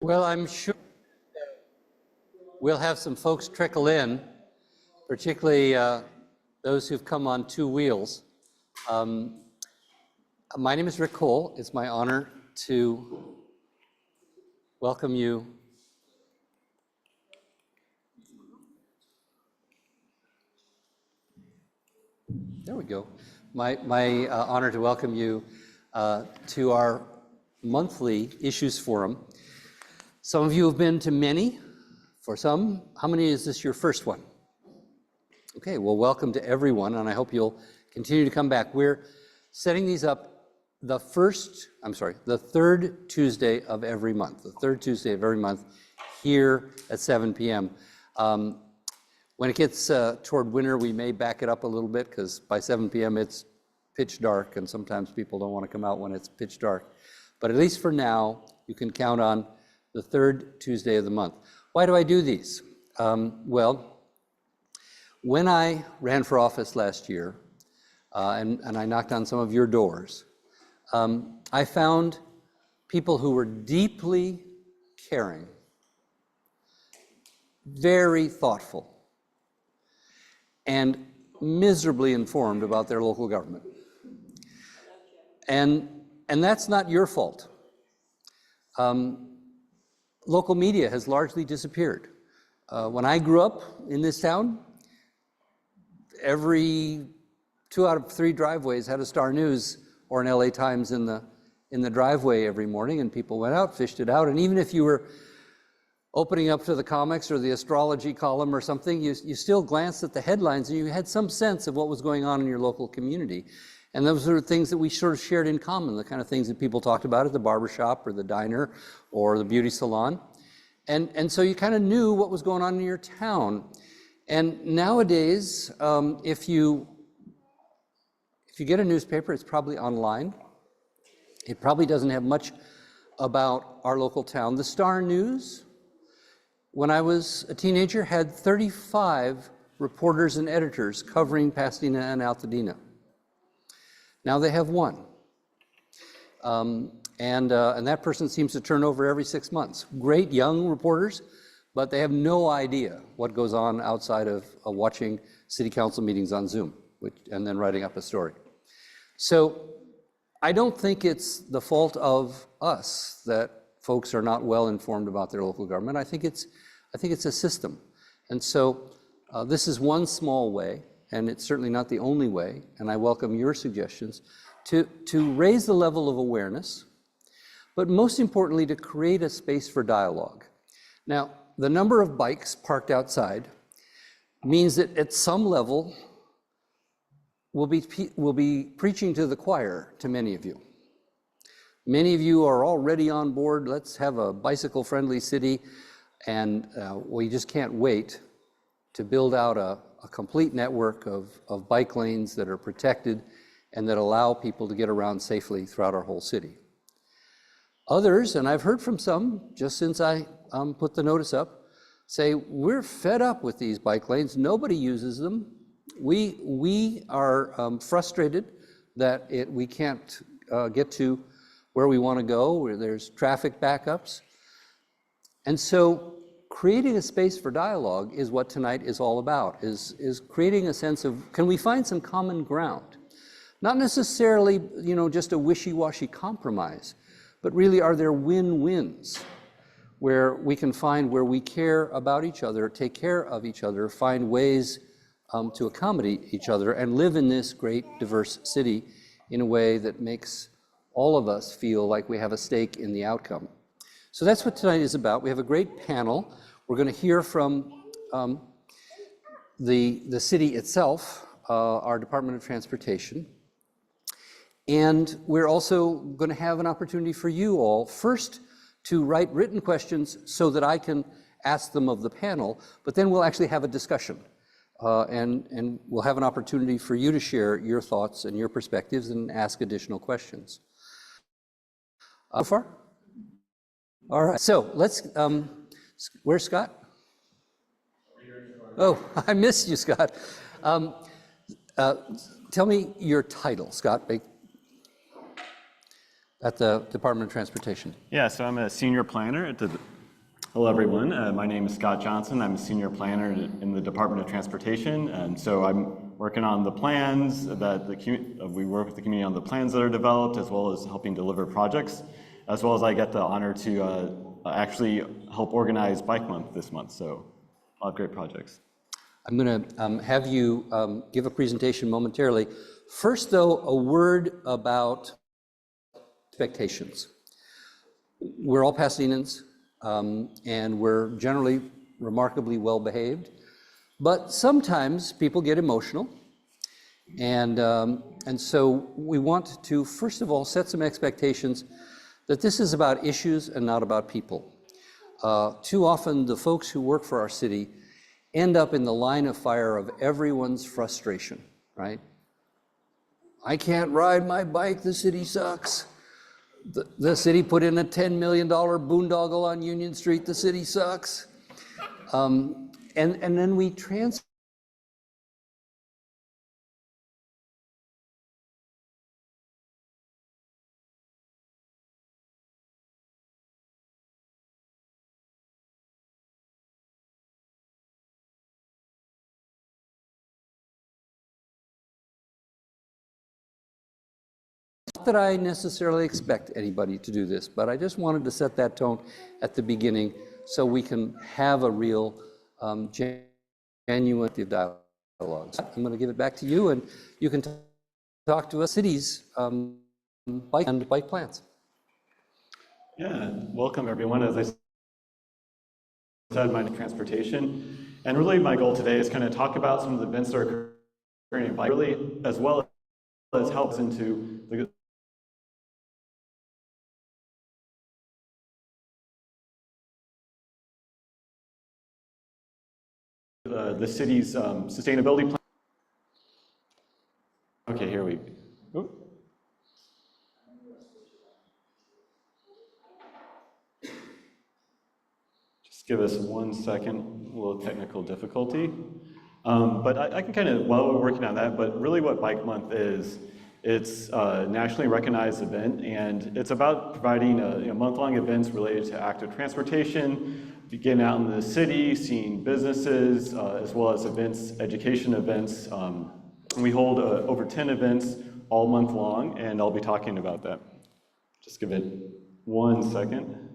Well, I'm sure we'll have some folks trickle in, particularly those who've come on two wheels. My name is Rick Cole. It's my honor to welcome you. There we go. My honor to welcome you to our monthly Issues Forum. Some of you have been to many. For some, how many is this your first one? Okay, well, welcome to everyone, and I hope you'll continue to come back. We're setting these up the third Tuesday of every month, here at 7 p.m. When it gets toward winter, we may back it up a little bit, because by 7 p.m. it's pitch dark, and sometimes people don't want to come out when it's pitch dark. But at least for now, you can count on the third Tuesday of the month. Why do I do these? Well, when I ran for office last year, and I knocked on some of your doors, I found people who were deeply caring, very thoughtful, and miserably informed about their local government. And that's not your fault. Local media has largely disappeared. When I grew up in this town, every 2 out of 3 driveways had a Star News or an LA Times in the driveway every morning, and people went out, fished it out, and even if you were opening up to the comics or the astrology column or something, you still glanced at the headlines and you had some sense of what was going on in your local community. And those are things that we sort of shared in common, the kind of things that people talked about at the barbershop or the diner or the beauty salon. And so you kind of knew what was going on in your town. And nowadays, if you get a newspaper, it's probably online. It probably doesn't have much about our local town. The Star News, when I was a teenager, had 35 reporters and editors covering Pasadena and Altadena. Now they have 1. And that person seems to turn over every 6 months. Great young reporters, but they have no idea what goes on outside of watching city council meetings on Zoom, and then writing up a story. So I don't think it's the fault of us that folks are not well informed about their local government. I think it's a system. And so this is one small way, and it's certainly not the only way, and I welcome your suggestions, to raise the level of awareness, but most importantly, to create a space for dialogue. Now, the number of bikes parked outside means that at some level, we'll be preaching to the choir to many of you. Many of you are already on board. Let's have a bicycle-friendly city, and we just can't wait to build out a complete network of bike lanes that are protected and that allow people to get around safely throughout our whole city. Others, and I've heard from some just since I put the notice up, say, we're fed up with these bike lanes. Nobody uses them. We are frustrated that we can't get to where we want to go, where there's traffic backups. And so creating a space for dialogue is what tonight is all about, is creating a sense of, can we find some common ground? Not necessarily, just a wishy-washy compromise, but really, are there win-wins where we can find where we care about each other, take care of each other, find ways to accommodate each other, and live in this great, diverse city in a way that makes all of us feel like we have a stake in the outcome. So that's what tonight is about. We have a great panel. We're going to hear from the city itself, our Department of Transportation. And we're also going to have an opportunity for you all, first, to write written questions so that I can ask them of the panel, but then we'll actually have a discussion. And we'll have an opportunity for you to share your thoughts and your perspectives and ask additional questions. So far? All right, so let's, where's Scott? Oh, I missed you, Scott. Tell me your title, Scott, at the Department of Transportation. Yeah, so I'm a senior planner at the Hello, everyone. My name is Scott Johnson. I'm a senior planner in the Department of Transportation, and so I'm working on the plans that we work with the community on the plans that are developed, as well as helping deliver projects, as well as I get the honor to actually help organize Bike Month this month. So, a lot of great projects. I'm going to have you give a presentation momentarily. First, though, a word about expectations. We're all Pasadenans. And we're generally remarkably well behaved, but sometimes people get emotional, and so we want to first of all set some expectations that this is about issues and not about people. Too often the folks who work for our city end up in the line of fire of everyone's frustration, right? I can't ride my bike, the city sucks. The city put in a $10 million boondoggle on Union Street. The city sucks. And then we transfer Not that I necessarily expect anybody to do this, but I just wanted to set that tone at the beginning so we can have a real genuine dialogue. I'm going to give it back to you, and you can talk to us cities bike plans. Yeah, welcome everyone. As I said, my transportation, and really my goal today is kind of talk about some of the events that are occurring in bike, really, as well as helps into the city's sustainability plan. Okay, here we go. Just give us 1 second, a little technical difficulty. But I can kind of, while we're working on that, but really what Bike Month is, it's a nationally recognized event, and it's about providing month-long events related to active transportation, getting out in the city, seeing businesses, as well as events, education events. We hold over 10 events all month long, and I'll be talking about that. Just give it 1 second.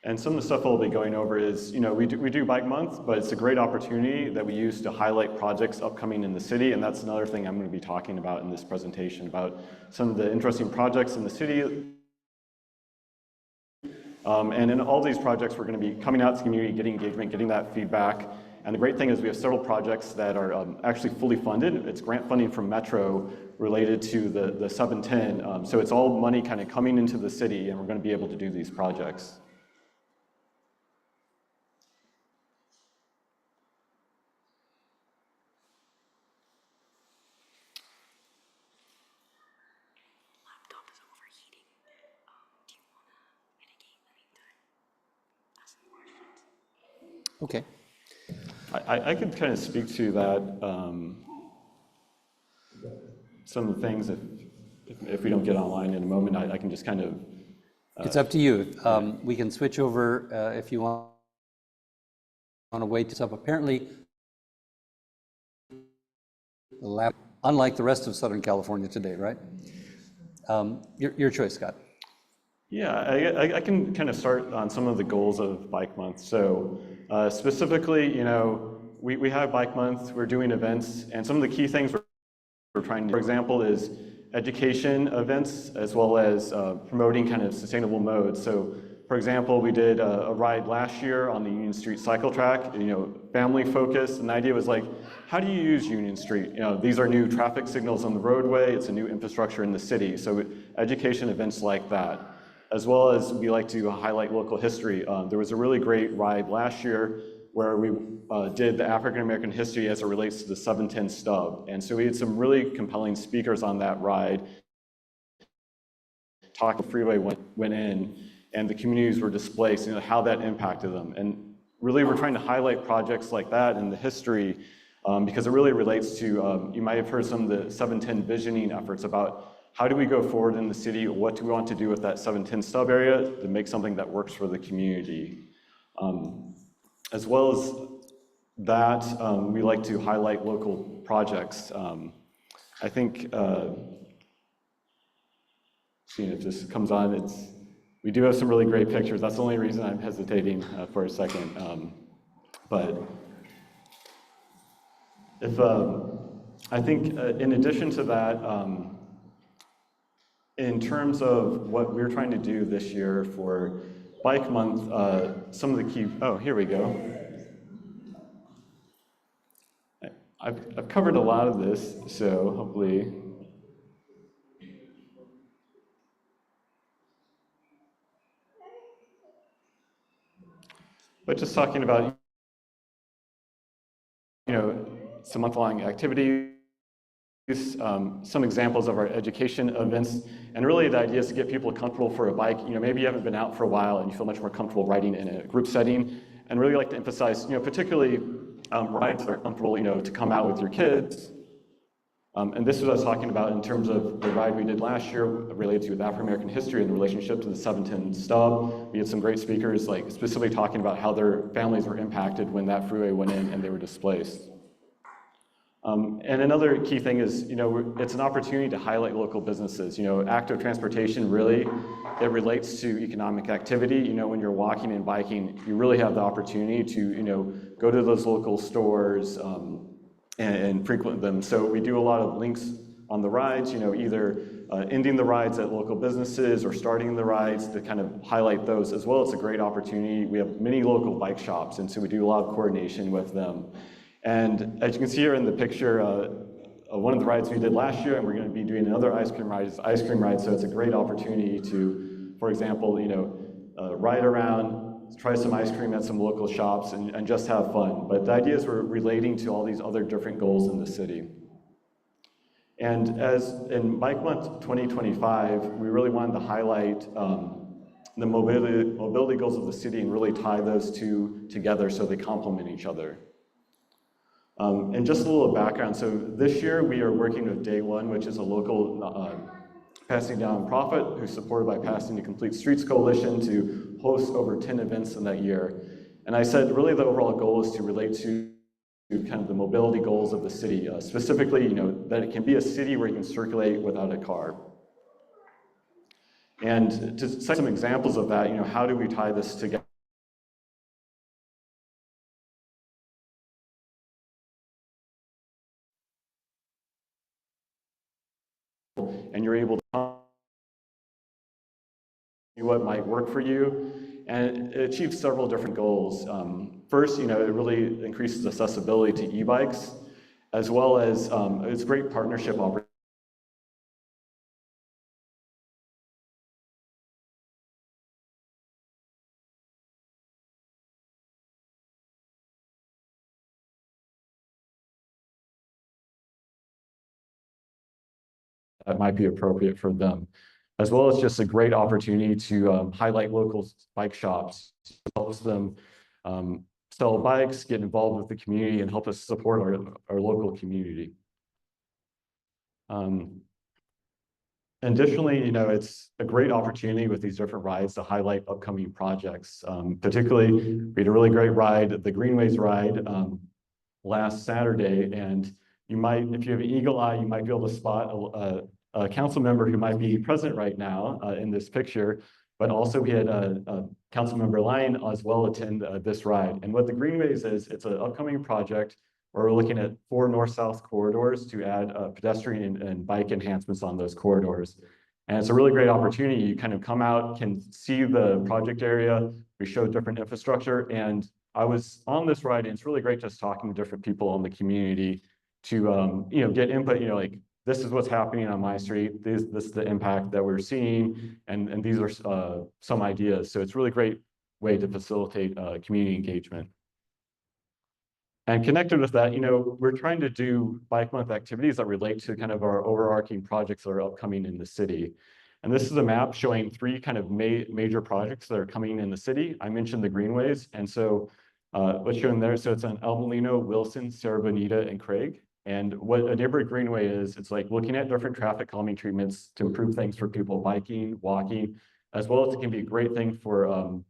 And some of the stuff I'll be going over is, we do Bike Month, but it's a great opportunity that we use to highlight projects upcoming in the city, and that's another thing I'm going to be talking about in this presentation, about some of the interesting projects in the city. And in all these projects, we're going to be coming out to the community, getting engagement, getting that feedback. And the great thing is we have several projects that are actually fully funded. It's grant funding from Metro related to the sub and 10. So it's all money kind of coming into the city, and we're going to be able to do these projects. Okay. I could kind of speak to that, some of the things, if we don't get online in a moment, I can just kind of... it's up to you. We can switch over if you want to wait this up. Apparently, unlike the rest of Southern California today, right? Your choice, Scott. Yeah, I can kind of start on some of the goals of Bike Month. So specifically, we have Bike Month, we're doing events, and some of the key things we're trying to do, for example, is education events, as well as promoting kind of sustainable modes. So for example, we did a ride last year on the Union Street cycle track, family focused, and the idea was like, how do you use Union Street? These are new traffic signals on the roadway, it's a new infrastructure in the city, so education events like that. As well as we like to highlight local history. There was a really great ride last year where we did the African American history as it relates to the 710 stub. And so we had some really compelling speakers on that ride. The freeway went in, and the communities were displaced, how that impacted them. And really we're trying to highlight projects like that in the history because it really relates to, you might have heard some of the 710 visioning efforts about how do we go forward in the city, what do we want to do with that 710 stub area to make something that works for the community. As well as that, we like to highlight local projects. I think, seeing if this comes on, we do have some really great pictures. That's the only reason I'm hesitating for a second. But if, I think in addition to that, in terms of what we're trying to do this year for Bike Month, some of the key, oh, here we go. I've covered a lot of this, so hopefully. But just talking about, some month-long activities, some examples of our education events, and really the idea is to get people comfortable for a bike. Maybe you haven't been out for a while and you feel much more comfortable riding in a group setting, and really like to emphasize, particularly rides that are comfortable, to come out with your kids. And this is what I was talking about in terms of the ride we did last year related to African American history and the relationship to the 710 stub. We had some great speakers, like specifically talking about how their families were impacted when that freeway went in and they were displaced. And another key thing is, it's an opportunity to highlight local businesses. Active transportation really, it relates to economic activity. When you're walking and biking, you really have the opportunity to, go to those local stores and frequent them. So we do a lot of links on the rides, either ending the rides at local businesses or starting the rides to kind of highlight those as well. It's a great opportunity. We have many local bike shops, and so we do a lot of coordination with them. And as you can see here in the picture, one of the rides we did last year, and we're going to be doing another ice cream ride, is ice cream ride. So it's a great opportunity to, for example, ride around, try some ice cream at some local shops, and just have fun. But the idea is we're relating to all these other different goals in the city. And as in Bike Month 2025, we really wanted to highlight the mobility goals of the city and really tie those two together so they complement each other. And just a little background, so this year we are working with Day One, which is a local Pasadena nonprofit who's supported by Pasadena Complete Streets Coalition to host over 10 events in that year. And I said really the overall goal is to relate to kind of the mobility goals of the city, specifically that it can be a city where you can circulate without a car. And to cite some examples of that, how do we tie this together? And you're able to see what might work for you, and it achieves several different goals. First, it really increases accessibility to e-bikes, as well as it's a great partnership opportunity. That might be appropriate for them, as well as just a great opportunity to highlight local bike shops, helps them sell bikes, get involved with the community, and help us support our local community. Additionally, it's a great opportunity with these different rides to highlight upcoming projects. Particularly, we had a really great ride, the Greenways ride, last Saturday, and you might, if you have an eagle eye, you might be able to spot a council member who might be present right now in this picture, but also we had a council member Lyon as well attend this ride. And what the Greenways is, it's an upcoming project where we're looking at 4 north-south corridors to add pedestrian and bike enhancements on those corridors. And it's a really great opportunity. You kind of come out, can see the project area. We show different infrastructure, and I was on this ride, and it's really great just talking to different people in the community to get input, like, this is what's happening on my street, this is the impact that we're seeing, and these are some ideas. So it's a really great way to facilitate community engagement. And connected with that, we're trying to do Bike Month activities that relate to kind of our overarching projects that are upcoming in the city. And this is a map showing 3 kind of major projects that are coming in the city. I mentioned the Greenways, and so what's shown there. So it's on El Molino, Wilson, Sierra Bonita, and Craig. And what a neighborhood greenway is, it's like looking at different traffic calming treatments to improve things for people biking, walking, as well as it can be a great thing for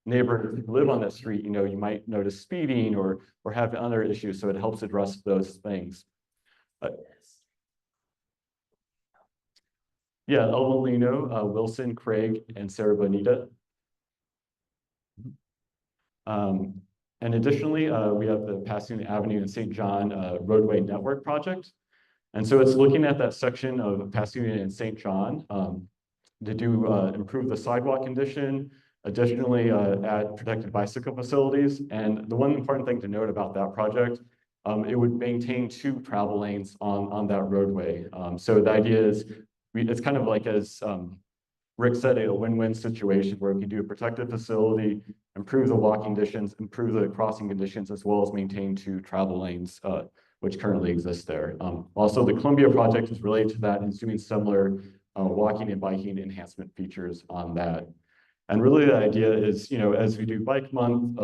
neighbors who live on that street. You know, you might notice speeding or have other issues, so it helps address those things. Yeah, El Molino, Wilson, Craig, and Sierra Bonita. And additionally, we have the Pasadena Avenue and St. John roadway network project. And so it's looking at that section of Pasadena and St. John to do improve the sidewalk condition, additionally add protected bicycle facilities. And the one important thing to note about that project, it would maintain 2 travel lanes on that roadway. So the idea is, it's kind of like, as Rick said, a win-win situation where we can do a protected facility, improve the walking conditions, improve the crossing conditions, as well as maintain 2 travel lanes, which currently exist there. Also, the Columbia project is related to that and is doing similar walking and biking enhancement features on that. And really the idea is, you know, as we do Bike Month,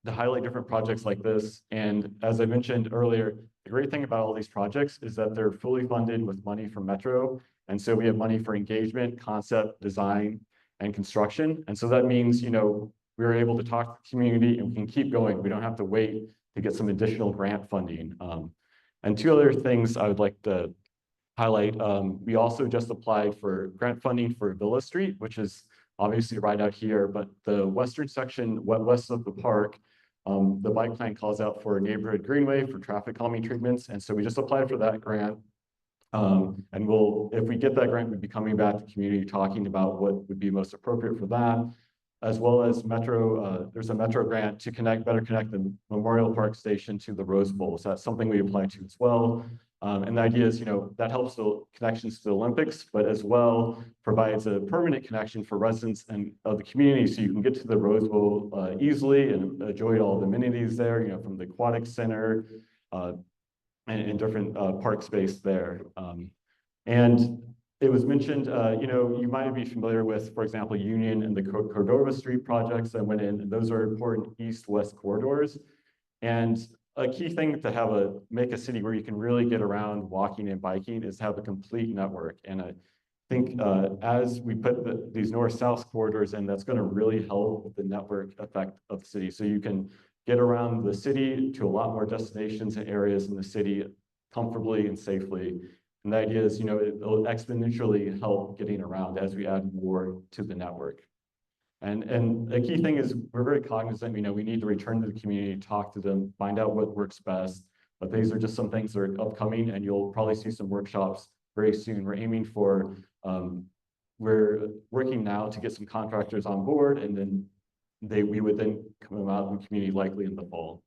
to highlight different projects like this. And as I mentioned earlier, the great thing about all these projects is that they're fully funded with money from Metro. And so we have money for engagement, concept, design, and construction. And so that means, you know, we were able to talk to the community and we can keep going. We don't have to wait to get some additional grant funding. And 2 other things I would like to highlight. We also just applied for grant funding for Villa Street, which is obviously right out here, but the western section west of the park, the bike plan calls out for a neighborhood greenway for traffic calming treatments. And so we just applied for that grant. And if we get that grant, we'll be coming back to the community talking about what would be most appropriate for that, as well as Metro. There's a Metro grant to better connect the Memorial Park Station to the Rose Bowl. So that's something we apply to as well. And the idea is, you know, that helps the connections to the Olympics, but as well provides a permanent connection for residents of the community, so you can get to the Rose Bowl easily and enjoy all the amenities there, you know, from the aquatic center, and different park space there. And it was mentioned, you know, you might be familiar with, for example, Union and the Cordova Street projects that went in, and those are important east-west corridors. And a key thing to make a city where you can really get around walking and biking is to have a complete network. And I think as we put these north-south corridors in, that's going to really help with the network effect of the city. So you can get around the city to a lot more destinations and areas in the city comfortably and safely. And the idea is, you know, it'll exponentially help getting around as we add more to the network. And the key thing is we're very cognizant, you know, we need to return to the community, talk to them, find out what works best. But these are just some things that are upcoming, and you'll probably see some workshops very soon. We're aiming for, we're working now to get some contractors on board, and then we would then come out in the community likely in the fall.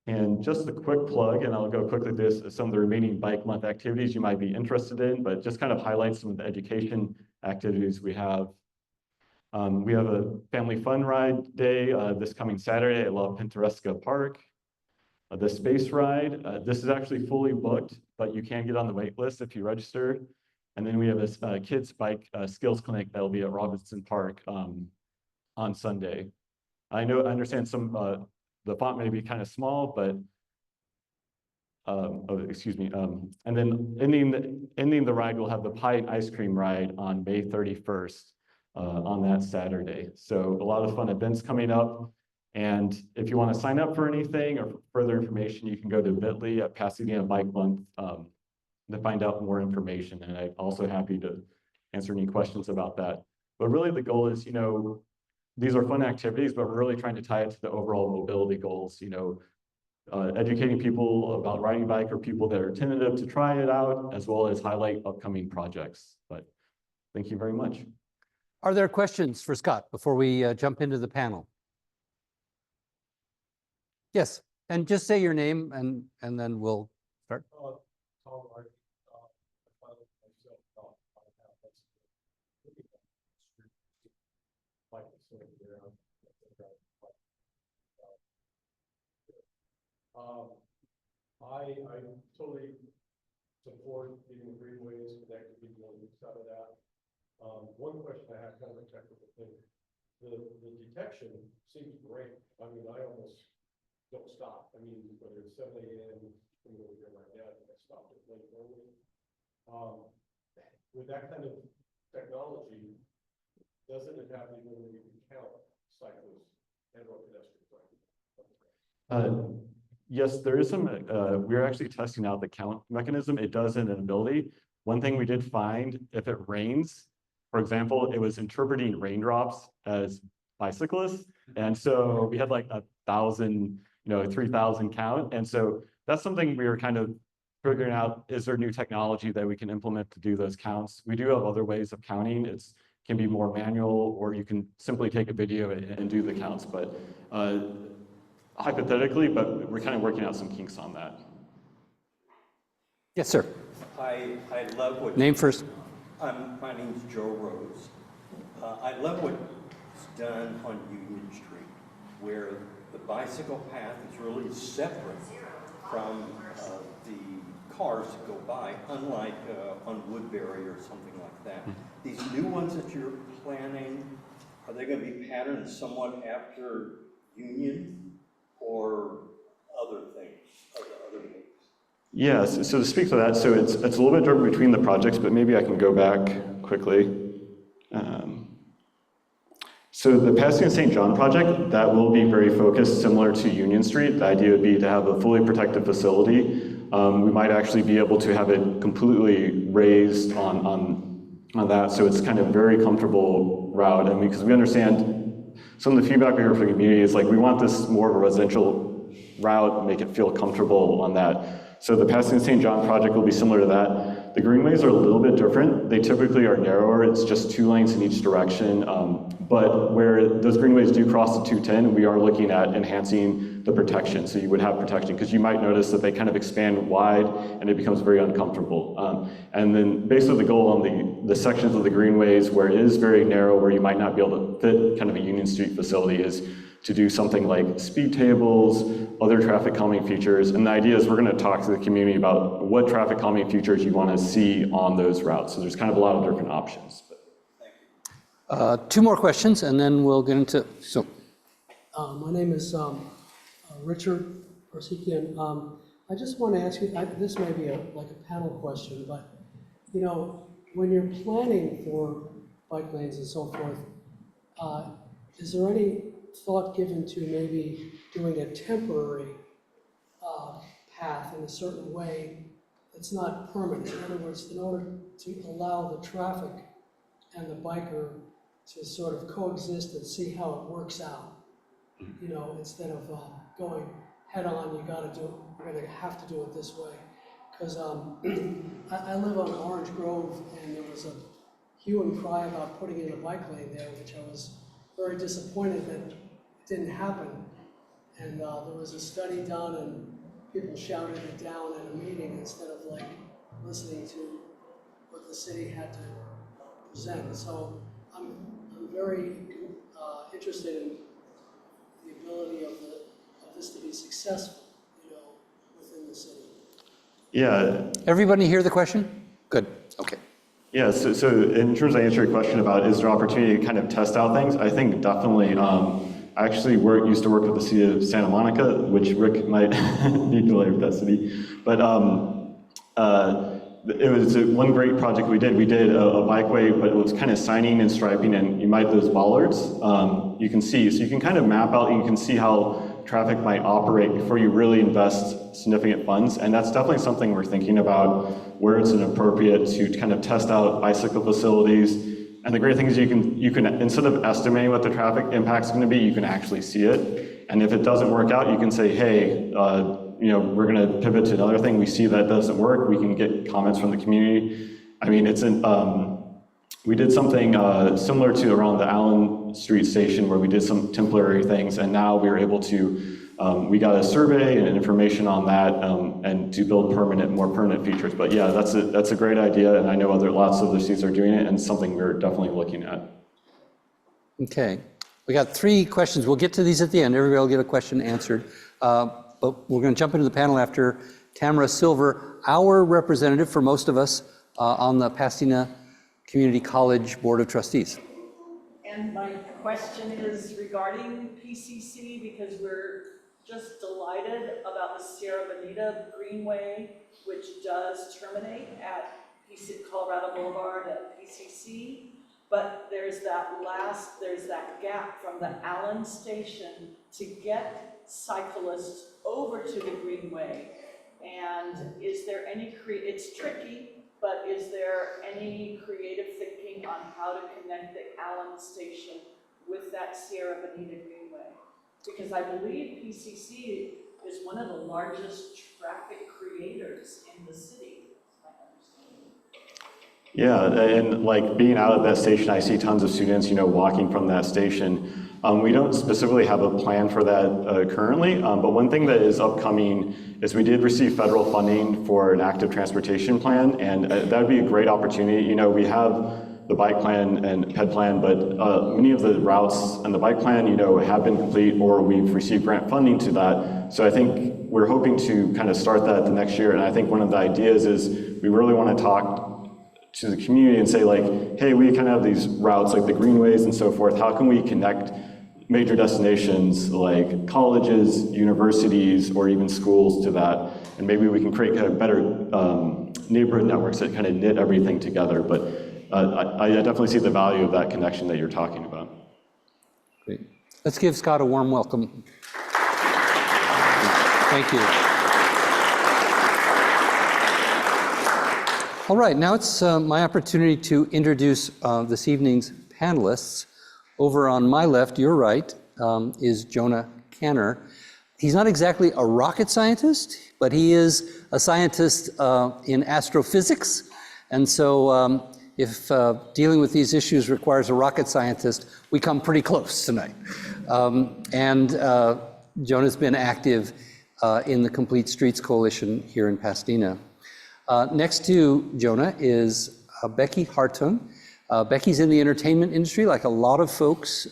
And just a quick plug, and I'll go quickly through this, some of the remaining Bike Month activities you might be interested in, but just kind of highlight some of the education activities we have. We have a family fun ride day this coming Saturday at La Pintoresca Park. The space ride, this is actually fully booked, but you can get on the wait list if you register. And then we have this kids bike skills clinic that'll be at Robinson Park on Sunday. I understand some, the font may be kind of small, but, oh, excuse me. And then ending the ride, we'll have the pie and ice cream ride on May 31st on that Saturday. So a lot of fun events coming up. And if you want to sign up for anything or further information, you can go to bit.ly at Pasadena Bike Month to find out more information. And I'm also happy to answer any questions about that. But really the goal is, you know, these are fun activities, but we're really trying to tie it to the overall mobility goals, you know, educating people about riding bike or people that are tentative to try it out, as well as highlight upcoming projects. But thank you very much. Are there questions for Scott before we jump into the panel? Yes, and just say your name and then we'll start. I totally support getting greenways, connected people, and stuff of that. One question I have, kind of a technical thing. the detection seems great. I mean, I almost don't stop. I mean, whether it's 7 a.m. I'm over here right now, I think I stopped at late early. With that kind of technology, doesn't it have the ability to count cyclists and or pedestrians? Yes, there is some, we're actually testing out the count mechanism. It does an ability. One thing we did find, if it rains, for example, it was interpreting raindrops as bicyclists. And so we had like 1,000, 3,000 count. And so that's something we were kind of figuring out, is there new technology that we can implement to do those counts? We do have other ways of counting. It can be more manual, or you can simply take a video and do the counts. But hypothetically, but we're kind of working out some kinks on that. Yes, sir. I love what... Name first. My name's Joe Rose. I love what's done on Union Street, where the bicycle path is really separate from the cars that go by, unlike on Woodbury or something like that. These new ones that you're planning, are they going to be patterned somewhat after Union or other things, other things? Yes, so to speak to that, so it's a little bit different between the projects, but maybe I can go back quickly. So the Pasadena St. John project, that will be very focused, similar to Union Street. The idea would be to have a fully protected facility. We might actually be able to have it completely raised on that, so it's kind of very comfortable route. I mean, because we understand some of the feedback we hear from the community is like, we want this more of a residential route, make it feel comfortable on that. So the Pasadena St. John project will be similar to that. The greenways are a little bit different. They typically are narrower. It's just 2 lanes in each direction. But where those greenways do cross the 210, we are looking at enhancing the protection. So you would have protection, because you might notice that they kind of expand wide and it becomes very uncomfortable. And then basically the goal on the sections of the greenways where it is very narrow, where you might not be able to fit kind of a Union Street facility, is to do something like speed tables, other traffic calming features. And the idea is we're going to talk to the community about what traffic calming features you want to see on those routes. So there's kind of a lot of different options. Thank you. 2 more questions, and then we'll get into, so. My name is Richard Orsikian. I just want to ask you, this may be like a panel question, but when you're planning for bike lanes and so forth, is there any thought given to maybe doing a temporary path in a certain way that's not permanent? In other words, in order to allow the traffic and the biker to sort of coexist and see how it works out, instead of going head on, you're going to have to do it this way. Because I live on Orange Grove, and there was a hue and cry about putting in a bike lane there, which I was very disappointed that it didn't happen. And there was a study done, and people shouted it down at a meeting instead of like listening to what the city had to present. So I'm very interested in the ability of this to be successful, within the city. Yeah. Everybody hear the question? Good, okay. Yeah, so in terms of answering your question about is there opportunity to kind of test out things, I think definitely. I actually used to work with the city of Santa Monica, which Rick might be familiar with that city. But it was one great project we did. We did a bikeway, but it was kind of signing and striping, and you might those bollards. You can see, so you can kind of map out, and you can see how traffic might operate before you really invest significant funds. And that's definitely something we're thinking about, where it's appropriate to kind of test out bicycle facilities. And the great thing is you can instead of estimating what the traffic impact is going to be, you can actually see it. And if it doesn't work out, you can say, hey, we're going to pivot to another thing. We see that doesn't work. We can get comments from the community. I mean, we did something similar to around the Allen Street station, where we did some temporary things, and now we're able to, we got a survey and information on that, and to build more permanent features. But yeah, that's a great idea, and I know lots of other cities are doing it, and something we're definitely looking at. Okay, we got 3 questions. We'll get to these at the end. Everybody will get a question answered. But we're going to jump into the panel after Tamara Silver, our representative for most of us on the Pasadena Community College Board of Trustees. And my question is regarding PCC, because we're just delighted about the Sierra Bonita Greenway, which does terminate at Colorado Boulevard at PCC. But there's that gap from the Allen station to get cyclists over to the Greenway. And is there any, it's tricky, but is there any creative thinking on how to connect the Allen station with that Sierra Bonita Greenway? Because I believe PCC is one of the largest traffic creators in the city. Yeah, and like being out at that station, I see tons of students, walking from that station. We don't specifically have a plan for that currently, but one thing that is upcoming is we did receive federal funding for an active transportation plan, and that would be a great opportunity. We have the bike plan and ped plan, but many of the routes and the bike plan, have been complete or we've received grant funding to that. So I think we're hoping to kind of start that the next year, and I think one of the ideas is we really want to talk to the community and say like, hey, we kind of have these routes like the greenways and so forth. How can we connect major destinations like colleges, universities, or even schools to that? And maybe we can create kind of better neighborhood networks that kind of knit everything together. But I definitely see the value of that connection that you're talking about. Great. Let's give Scott a warm welcome. Thank you. All right, now it's my opportunity to introduce this evening's panelists. Over on my left, your right, is Jonah Kanner. He's not exactly a rocket scientist, but he is a scientist in astrophysics. And so if dealing with these issues requires a rocket scientist, we come pretty close tonight. Jonah's been active in the Complete Streets Coalition here in Pasadena. Next to Jonah is Becky Hartung. Becky's in the entertainment industry, like a lot of folks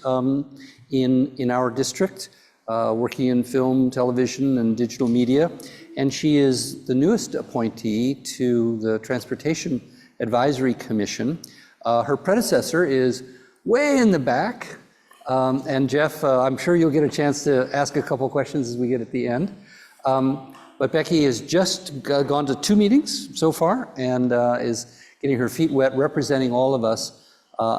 in our district, working in film, television, and digital media. And she is the newest appointee to the Transportation Advisory Commission. Her predecessor is way in the back. And Jeff, I'm sure you'll get a chance to ask a couple questions as we get at the end. But Becky has just gone to 2 meetings so far and is getting her feet wet, representing all of us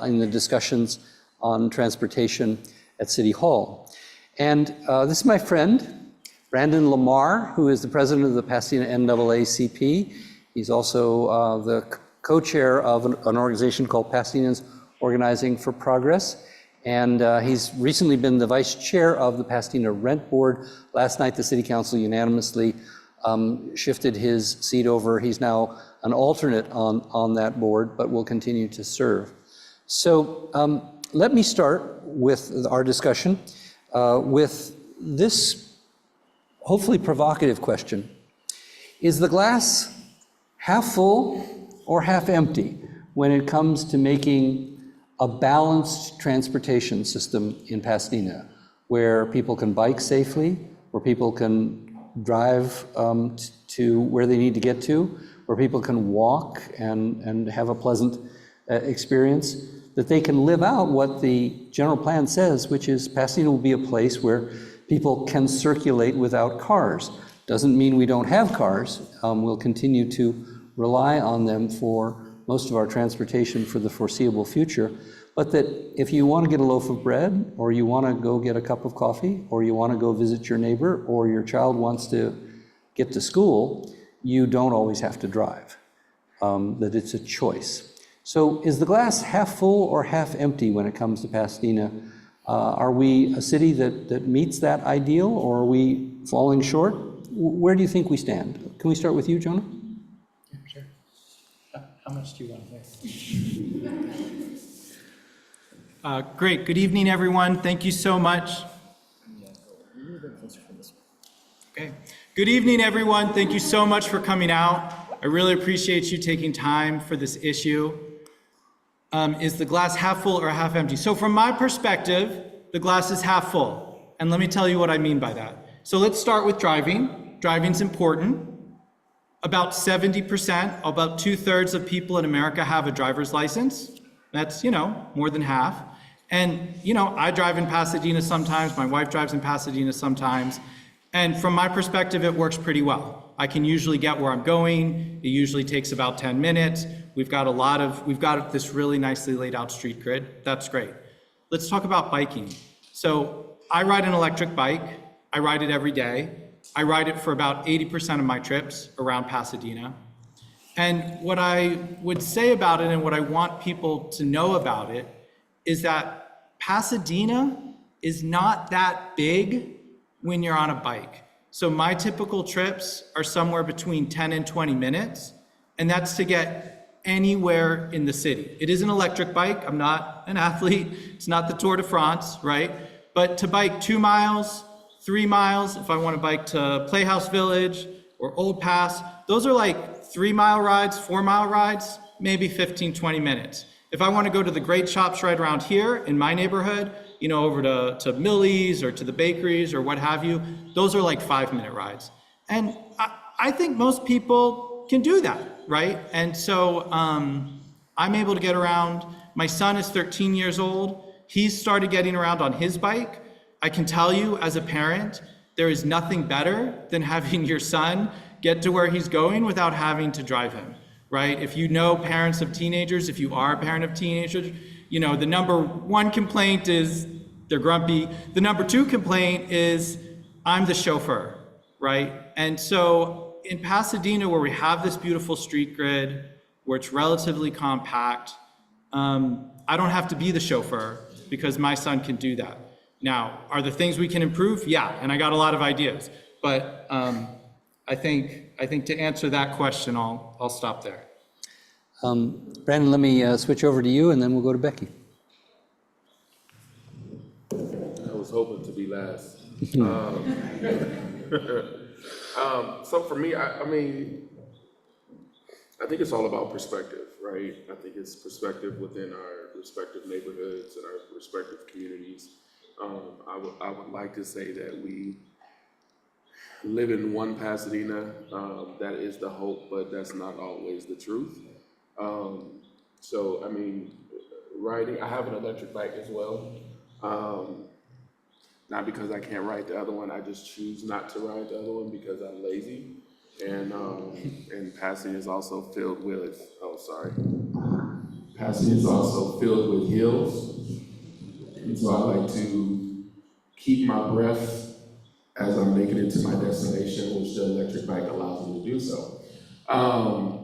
in the discussions on transportation at City Hall. And this is my friend, Brandon Lamar, who is the president of the Pasadena NAACP. He's also the co-chair of an organization called Pasadena's Organizing for Progress. And he's recently been the vice chair of the Pasadena Rent Board. Last night, the city council unanimously shifted his seat over. He's now an alternate on that board, but will continue to serve. So let me start with our discussion with this hopefully provocative question. Is the glass half full or half empty when it comes to making a balanced transportation system in Pasadena, where people can bike safely, where people can drive to where they need to get to, where people can walk and have a pleasant experience, that they can live out what the general plan says, which is Pasadena will be a place where people can circulate without cars. Doesn't mean we don't have cars. We'll continue to rely on them for most of our transportation for the foreseeable future, but that if you want to get a loaf of bread, or you want to go get a cup of coffee, or you want to go visit your neighbor, or your child wants to get to school, you don't always have to drive, that it's a choice. So is the glass half full or half empty when it comes to Pasadena? Are we a city that meets that ideal, or are we falling short? Where do you think we stand? Can we start with you, Jonah? Yeah, sure. How much do you want to say? Great. Good evening, everyone. Thank you so much. Okay. Good evening, everyone. Thank you so much for coming out. I really appreciate you taking time for this issue. Is the glass half full or half empty? So from my perspective, the glass is half full. And let me tell you what I mean by that. So let's start with driving. Driving's important. About 70%, about 2/3 of people in America have a driver's license. That's, more than half. And, you know, I drive in Pasadena sometimes, my wife drives in Pasadena sometimes, and from my perspective, it works pretty well. I can usually get where I'm going. It usually takes about 10 minutes. We've got this really nicely laid out street grid. That's great. Let's talk about biking. So I ride an electric bike. I ride it every day. I ride it for about 80% of my trips around Pasadena. And what I would say about it and what I want people to know about it is that Pasadena is not that big when you're on a bike. So my typical trips are somewhere between 10 and 20 minutes, and that's to get anywhere in the city. It is an electric bike. I'm not an athlete. It's not the Tour de France, right? But to bike 2 miles, 3 miles, if I want to bike to Playhouse Village or Old Pass, those are like 3-mile rides, 4-mile rides, maybe 15, 20 minutes. If I want to go to the great shops right around here in my neighborhood, you know, over to Millie's or to the bakeries or what have you, those are like 5-minute rides. And I think most people can do that, right? And so I'm able to get around. My son is 13 years old. He's started getting around on his bike. I can tell you as a parent, there is nothing better than having your son get to where he's going without having to drive him, right? If you know parents of teenagers, if you are a parent of teenagers, you know, the number one complaint is they're grumpy. The number two complaint is I'm the chauffeur, right? And so in Pasadena, where we have this beautiful street grid, where it's relatively compact, I don't have to be the chauffeur because my son can do that. Now, are there things we can improve? Yeah, and I got a lot of ideas, but I think to answer that question, I'll stop there. Brandon, let me switch over to you, and then we'll go to Becky. I was hoping to be last. So for me, I mean, I think it's all about perspective, right? I think it's perspective within our respective neighborhoods and our respective communities. I would like to say that we live in one Pasadena. That is the hope, but that's not always the truth. So, I mean, riding, I have an electric bike as well. Not because I can't ride the other one, I just choose not to ride the other one because I'm lazy. And Pasadena is also filled with, Pasadena is also filled with hills. And so I like to keep my breath as I'm making it to my destination, which the electric bike allows me to do so.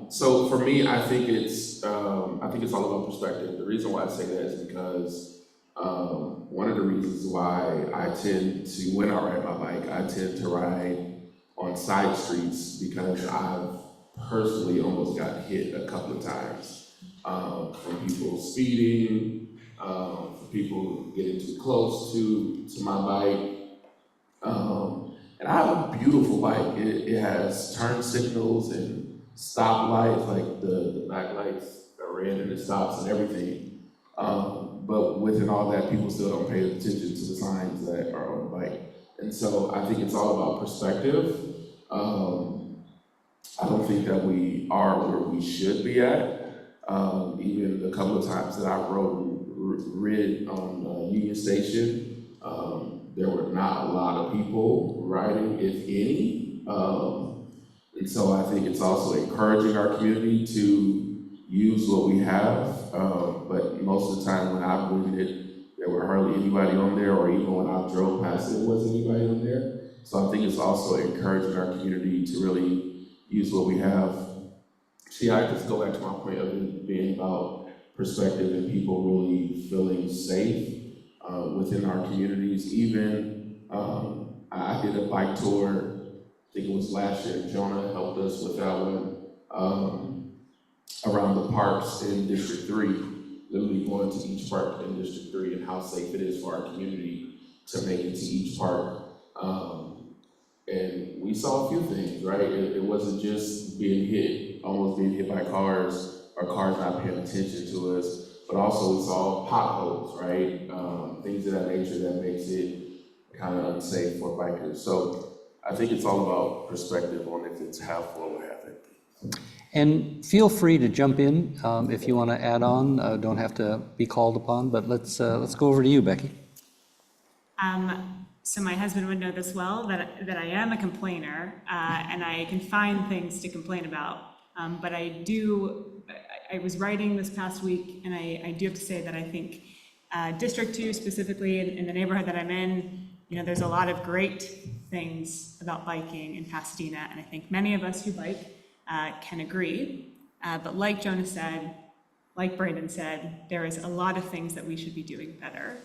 So for me, I think it's all about perspective. The reason why I say that is because one of the reasons why I tend to, when I ride my bike, I tend to ride on side streets because I've personally almost got hit a couple of times from people speeding, for people getting too close to my bike. And I have a beautiful bike. It has turn signals and stop lights, like the back lights are red and it stops and everything. But within all that, people still don't pay attention to the signs that are on the bike. And so I think it's all about perspective. I don't think that we are where we should be at. Even the couple of times that I rid on Union Station, there were not a lot of people riding, if any. And so I think it's also encouraging our community to use what we have. But most of the time when I've ridden it, there were hardly anybody on there, or even when I drove past it, there wasn't anybody on there. So I think it's also encouraging our community to really use what we have. See, I just go back to my point of it being about perspective and people really feeling safe within our communities. Even I did a bike tour, I think it was last year. Jonah helped us with that one, around the parks in District 3, literally going to each park in District 3 and how safe it is for our community to make it to each park. And we saw a few things, right? It wasn't just almost being hit by cars, or cars not paying attention to us, but also we saw potholes, right? Things of that nature that makes it kind of unsafe for bikers. So I think it's all about perspective on if it's half full or half empty. And feel free to jump in if you want to add on. Don't have to be called upon, but let's go over to you, Becky. So my husband would know this well, that I am a complainer, and I can find things to complain about. But I was writing this past week, and I do have to say that I think District 2 specifically, in the neighborhood that I'm in, there's a lot of great things about biking in Pasadena, and I think many of us who bike can agree. But like Jonah said, like Brandon said, there is a lot of things that we should be doing better.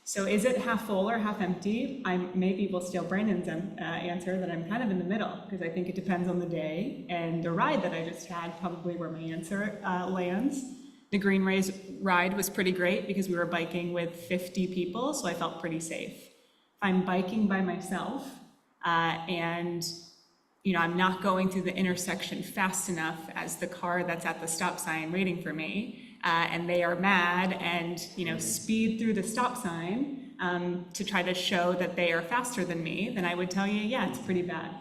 So is it half full or half empty? I maybe will steal Brandon's answer that I'm kind of in the middle, because I think it depends on the day, and the ride that I just had probably where my answer lands. The Greenways ride was pretty great because we were biking with 50 people, so I felt pretty safe. If I'm biking by myself and I'm not going through the intersection fast enough as the car that's at the stop sign waiting for me, and they are mad and speed through the stop sign to try to show that they are faster than me, then I would tell you, yeah, it's pretty bad.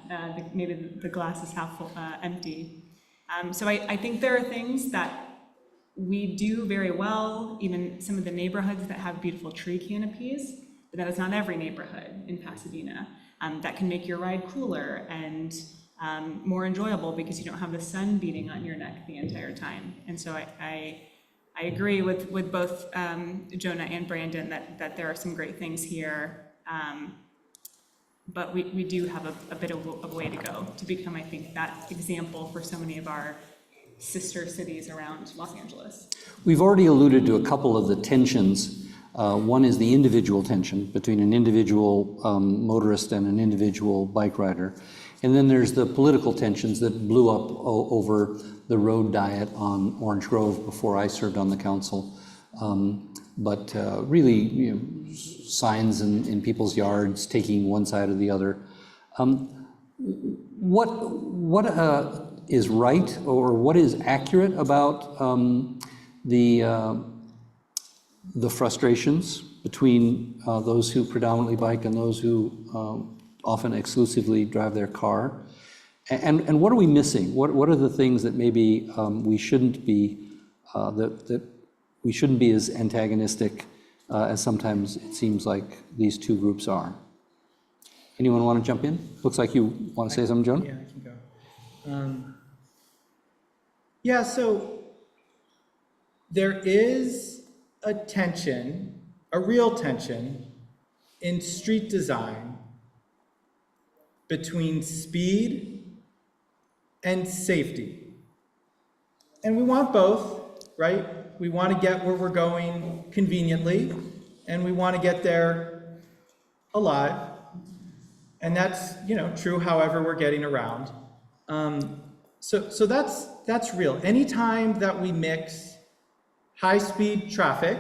Maybe the glass is half full, empty. So I think there are things that we do very well, even some of the neighborhoods that have beautiful tree canopies, but that is not every neighborhood in Pasadena. That can make your ride cooler and more enjoyable because you don't have the sun beating on your neck the entire time. And so I agree with both Jonah and Brandon that there are some great things here, but we do have a bit of a way to go to become, I think, that example for so many of our sister cities around Los Angeles. We've already alluded to a couple of the tensions. One is the individual tension between an individual motorist and an individual bike rider. And then there's the political tensions that blew up over the road diet on Orange Grove before I served on the council. But really, signs in people's yards taking one side or the other. What is right or what is accurate about the frustrations between those who predominantly bike and those who often exclusively drive their car? And what are we missing? What are the things that maybe we shouldn't be that we shouldn't be as antagonistic as sometimes it seems like these two groups are? Anyone want to jump in? Looks like you want to say something, Joan? Yeah, I can go. Yeah, so there is a tension, a real tension in street design between speed and safety. And we want both, right? We want to get where we're going conveniently, and we want to get there alive. And that's, true however we're getting around. So that's real. Anytime that we mix high-speed traffic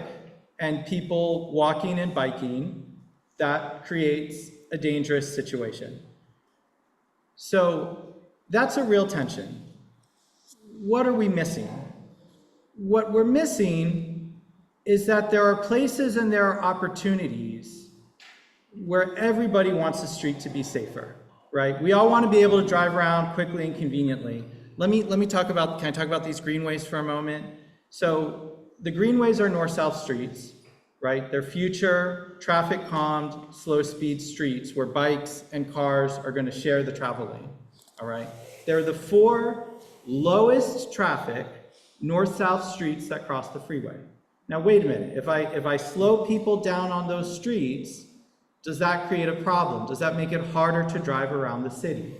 and people walking and biking, that creates a dangerous situation. So that's a real tension. What are we missing? What we're missing is that there are places and there are opportunities where everybody wants the street to be safer, right? We all want to be able to drive around quickly and conveniently. Can I talk about these greenways for a moment? So the greenways are north-south streets, right? They're future traffic-calmed, slow-speed streets where bikes and cars are going to share the travel lane, all right? They're the 4 lowest traffic north-south streets that cross the freeway. Now, wait a minute. If I slow people down on those streets, does that create a problem? Does that make it harder to drive around the city?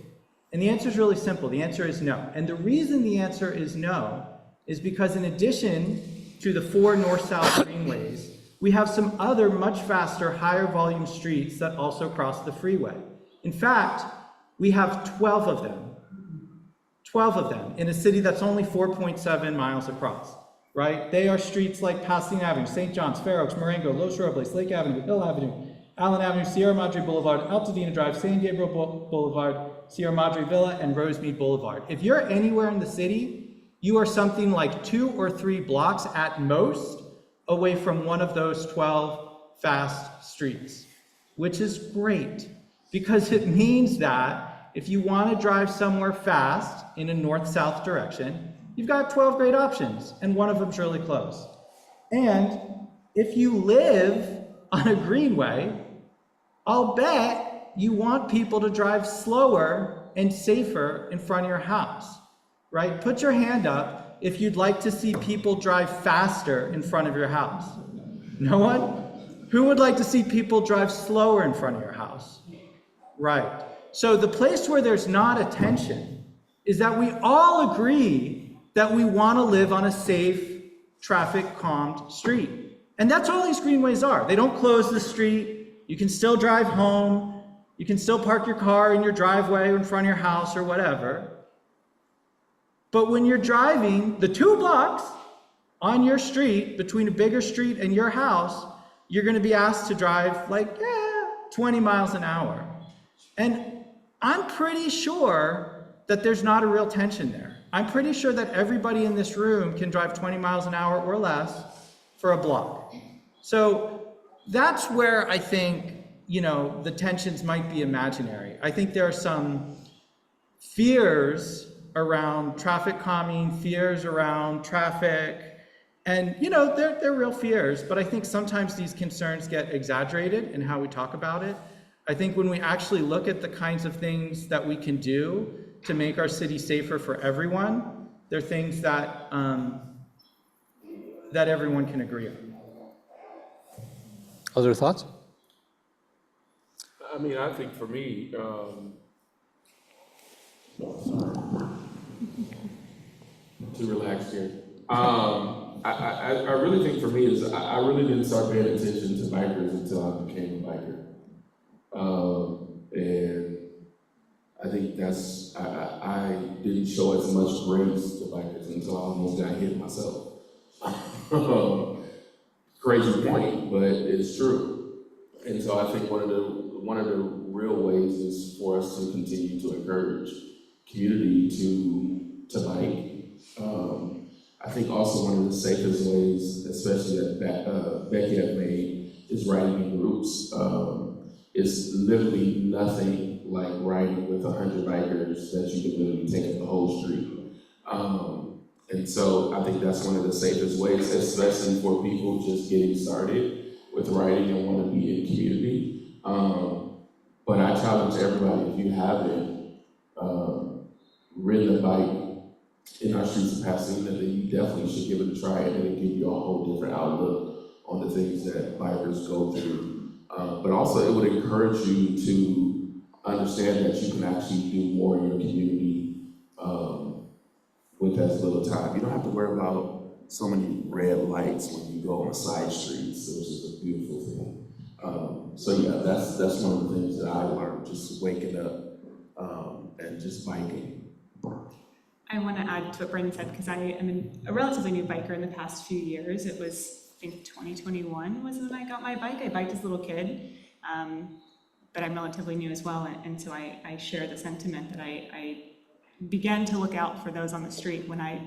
And the answer is really simple. The answer is no. And the reason the answer is no is because in addition to the 4 north-south greenways, we have some other much faster, higher volume streets that also cross the freeway. In fact, we have 12 of them. 12 of them in a city that's only 4.7 miles across, right? They are streets like Pasadena Avenue, St. John's, Fair Oaks, Marengo, Los Robles, Lake Avenue, Hill Avenue, Allen Avenue, Sierra Madre Boulevard, Altadena Drive, San Gabriel Boulevard, Sierra Madre Villa, and Rosemead Boulevard. If you're anywhere in the city, you are something like 2 or 3 blocks at most away from one of those 12 fast streets, which is great because it means that if you want to drive somewhere fast in a north-south direction, you've got 12 great options, and one of them's really close. And if you live on a greenway, I'll bet you want people to drive slower and safer in front of your house, right? Put your hand up if you'd like to see people drive faster in front of your house. No one? Who would like to see people drive slower in front of your house? Right. So the place where there's not a tension is that we all agree that we want to live on a safe, traffic-calmed street. And that's all these greenways are. They don't close the street. You can still drive home. You can still park your car in your driveway or in front of your house or whatever. But when you're driving the 2 blocks on your street, between a bigger street and your house, you're going to be asked to drive like 20 miles an hour. And I'm pretty sure that there's not a real tension there. I'm pretty sure that everybody in this room can drive 20 miles an hour or less for a block. So that's where I think, the tensions might be imaginary. I think there are some fears around traffic calming, fears around traffic, and they're real fears, but I think sometimes these concerns get exaggerated in how we talk about it. I think when we actually look at the kinds of things that we can do to make our city safer for everyone, they're things that that everyone can agree on. Other thoughts? I mean, I think for me, too relaxed here. I really think for me is I really didn't start paying attention to bikers until I became a biker. And I think that's, I didn't show as much grace to bikers until I almost got hit myself. Crazy point, but it's true. And so I think one of the real ways is for us to continue to encourage community to bike. I think also one of the safest ways, especially that Becky had made, is riding in groups. It's literally nothing like riding with 100 bikers that you can literally take up the whole street. And so I think that's one of the safest ways, especially for people just getting started with riding and want to be in community. But I challenge everybody, if you haven't ridden a bike in our streets of Pasadena, then you definitely should give it a try, and it'll give you a whole different outlook on the things that bikers go through. But also it would encourage you to understand that you can actually do more in your community with as little time. You don't have to worry about so many red lights when you go on side streets, which is a beautiful thing. So yeah, that's one of the things that I learned, just waking up and just biking. I want to add to what Brandon said, because I am a relatively new biker in the past few years. It was, I think 2021 was when I got my bike. I biked as a little kid, but I'm relatively new as well. And so I share the sentiment that I began to look out for those on the street when I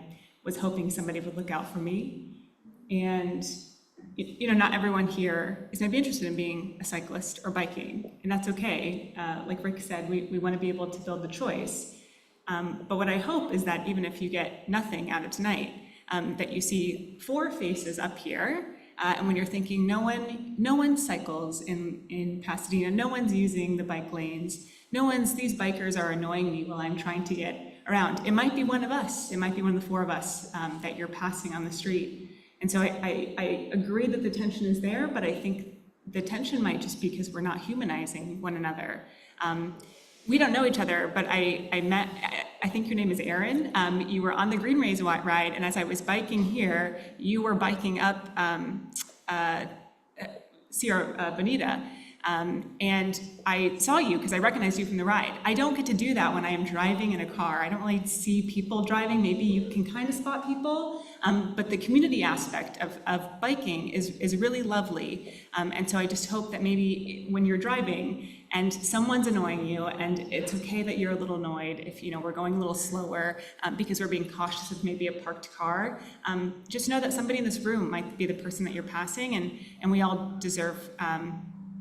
was hoping somebody would look out for me. And not everyone here is going to be interested in being a cyclist or biking, and that's okay. Like Rick said, we want to be able to build the choice. But what I hope is that even if you get nothing out of tonight, that you see 4 faces up here, and when you're thinking no one cycles in Pasadena, no one's using the bike lanes, these bikers are annoying me while I'm trying to get around. It might be one of us, it might be one of the 4 of us that you're passing on the street. And so I agree that the tension is there, but I think the tension might just be because we're not humanizing one another. We don't know each other, but I met, I think your name is Aaron. You were on the Greenways ride, and as I was biking here, you were biking up Sierra Bonita. And I saw you because I recognized you from the ride. I don't get to do that when I am driving in a car. I don't really see people driving. Maybe you can kind of spot people, but the community aspect of biking is really lovely. And so I just hope that maybe when you're driving and someone's annoying you, and it's okay that you're a little annoyed if we're going a little slower because we're being cautious of maybe a parked car, just know that somebody in this room might be the person that you're passing, and we all deserve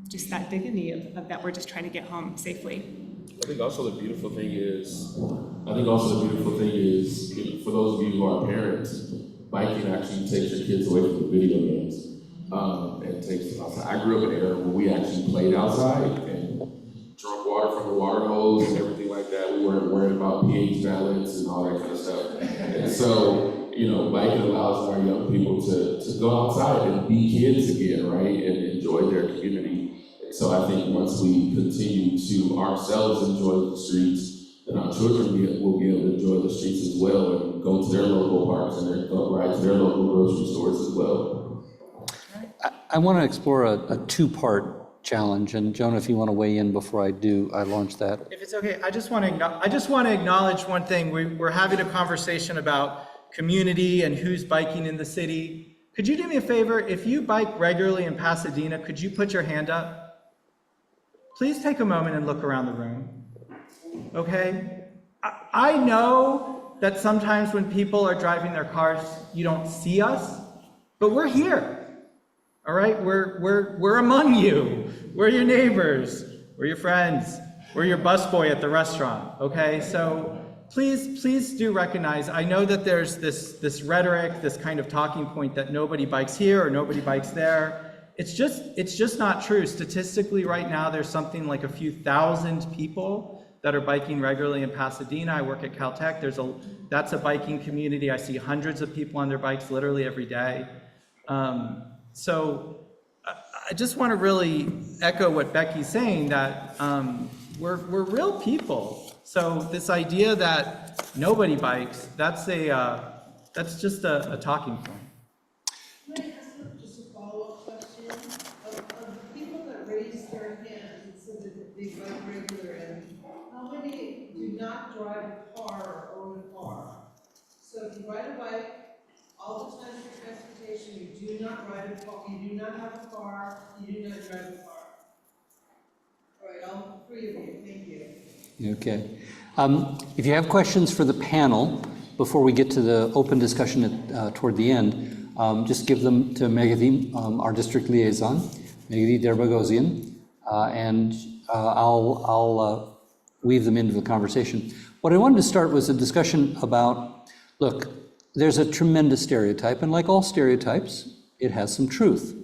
just that dignity of that we're just trying to get home safely. I think also the beautiful thing is, you know, for those of you who are parents, biking actually takes your kids away from the video games. And takes them outside. I grew up in an era where we actually played outside and drunk water from the water hose and everything like that. We weren't worried about pH balance and all that kind of stuff. And so, you know, biking allows our young people to go outside and be kids again, right? And enjoy their community. And so I think once we continue to ourselves enjoy the streets, then our children will be able to enjoy the streets as well and go to their local parks and ride to their local grocery stores as well. I want to explore a two-part challenge, and Jonah, if you want to weigh in before I launch that. If it's okay, I just want to acknowledge one thing. We're having a conversation about community and who's biking in the city. Could you do me a favor? If you bike regularly in Pasadena, could you put your hand up? Please take a moment and look around the room. Okay? I know that sometimes when people are driving their cars, you don't see us, but we're here. All right, we're among you. We're your neighbors. We're your friends. We're your busboy at the restaurant. Okay, so please do recognize. I know that there's this rhetoric, this kind of talking point that nobody bikes here or nobody bikes there. It's just not true. Statistically, right now, there's something like a few thousand people that are biking regularly in Pasadena. I work at Caltech. That's a biking community. I see hundreds of people on their bikes literally every day. So I just want to really echo what Becky's saying, that we're real people. So this idea that nobody bikes, that's just a talking point. Can I ask just a follow-up question? Of the people that raise their hands and said that they bike regular, how many do not drive a car or own a car? So if you ride a bike, all the time for transportation, you do not ride a car, you do not have a car, you do not drive a car. All right, all three of you, thank you. Okay. If you have questions for the panel, before we get to the open discussion toward the end, just give them to Meghathi, our district liaison, Meghathi Derbagosian, and I'll weave them into the conversation. What I wanted to start was a discussion about, look, there's a tremendous stereotype, and like all stereotypes, it has some truth.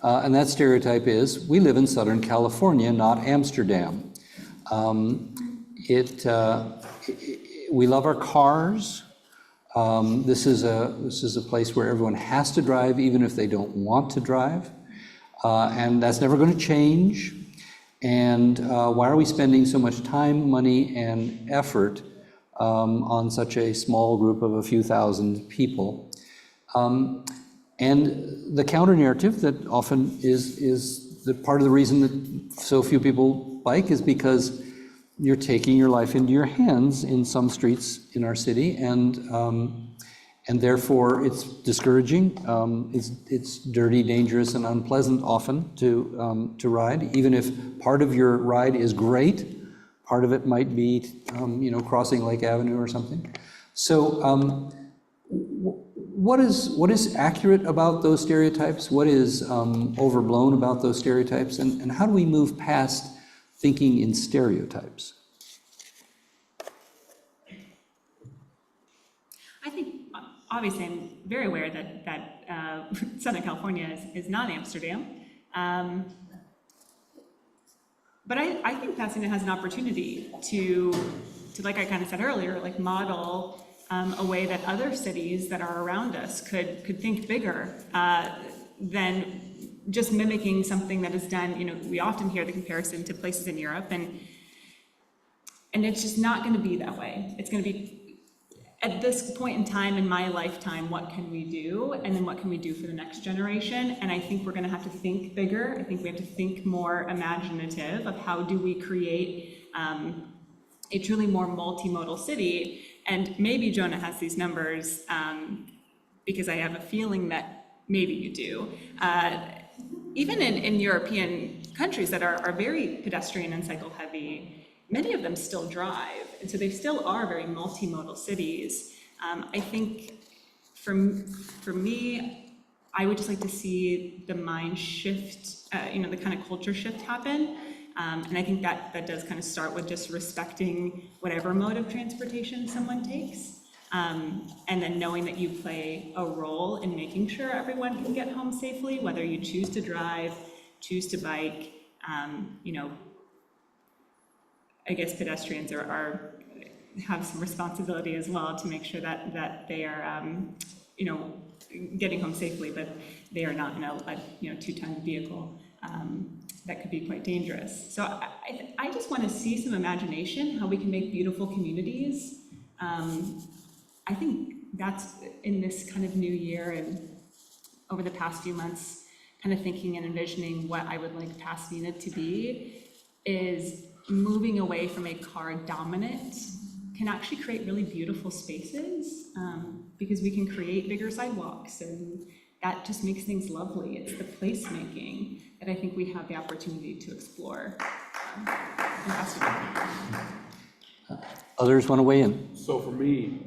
And that stereotype is, we live in Southern California, not Amsterdam. We love our cars. This is a place where everyone has to drive, even if they don't want to drive. And that's never going to change. And why are we spending so much time, money, and effort on such a small group of a few thousand people? And the counter narrative that often is the part of the reason that so few people bike is because you're taking your life into your hands in some streets in our city, and therefore it's discouraging. It's dirty, dangerous, and unpleasant often to ride, even if part of your ride is great. Part of it might be, crossing Lake Avenue or something. So, what is accurate about those stereotypes? What is overblown about those stereotypes? And how do we move past thinking in stereotypes? I think, obviously, I'm very aware that Southern California is not Amsterdam. But I think Pasadena has an opportunity to, like I kind of said earlier, like model a way that other cities that are around us could think bigger than just mimicking something that is done. We often hear the comparison to places in Europe, and it's just not going to be that way. It's going to be, at this point in time in my lifetime, what can we do? And then what can we do for the next generation? And I think we're going to have to think bigger. I think we have to think more imaginative of how do we create a truly more multimodal city. And maybe Jonah has these numbers because I have a feeling that maybe you do. Even in European countries that are very pedestrian and cycle heavy, many of them still drive, and so they still are very multimodal cities. I think for me, I would just like to see the mind shift, the kind of culture shift happen, And I think that does kind of start with just respecting whatever mode of transportation someone takes. And then knowing that you play a role in making sure everyone can get home safely, whether you choose to drive, choose to bike, you know, I guess pedestrians have some responsibility as well to make sure that they are, you know, getting home safely, but they are not in a you know, 2-ton vehicle. That could be quite dangerous. So I just want to see some imagination, how we can make beautiful communities. I think that's in this kind of new year and over the past few months, kind of thinking and envisioning what I would like Pasadena to be, is moving away from a car dominant can actually create really beautiful spaces, because we can create bigger sidewalks, and that just makes things lovely. It's the placemaking that I think we have the opportunity to explore. In Pasadena. Others want to weigh in? So for me,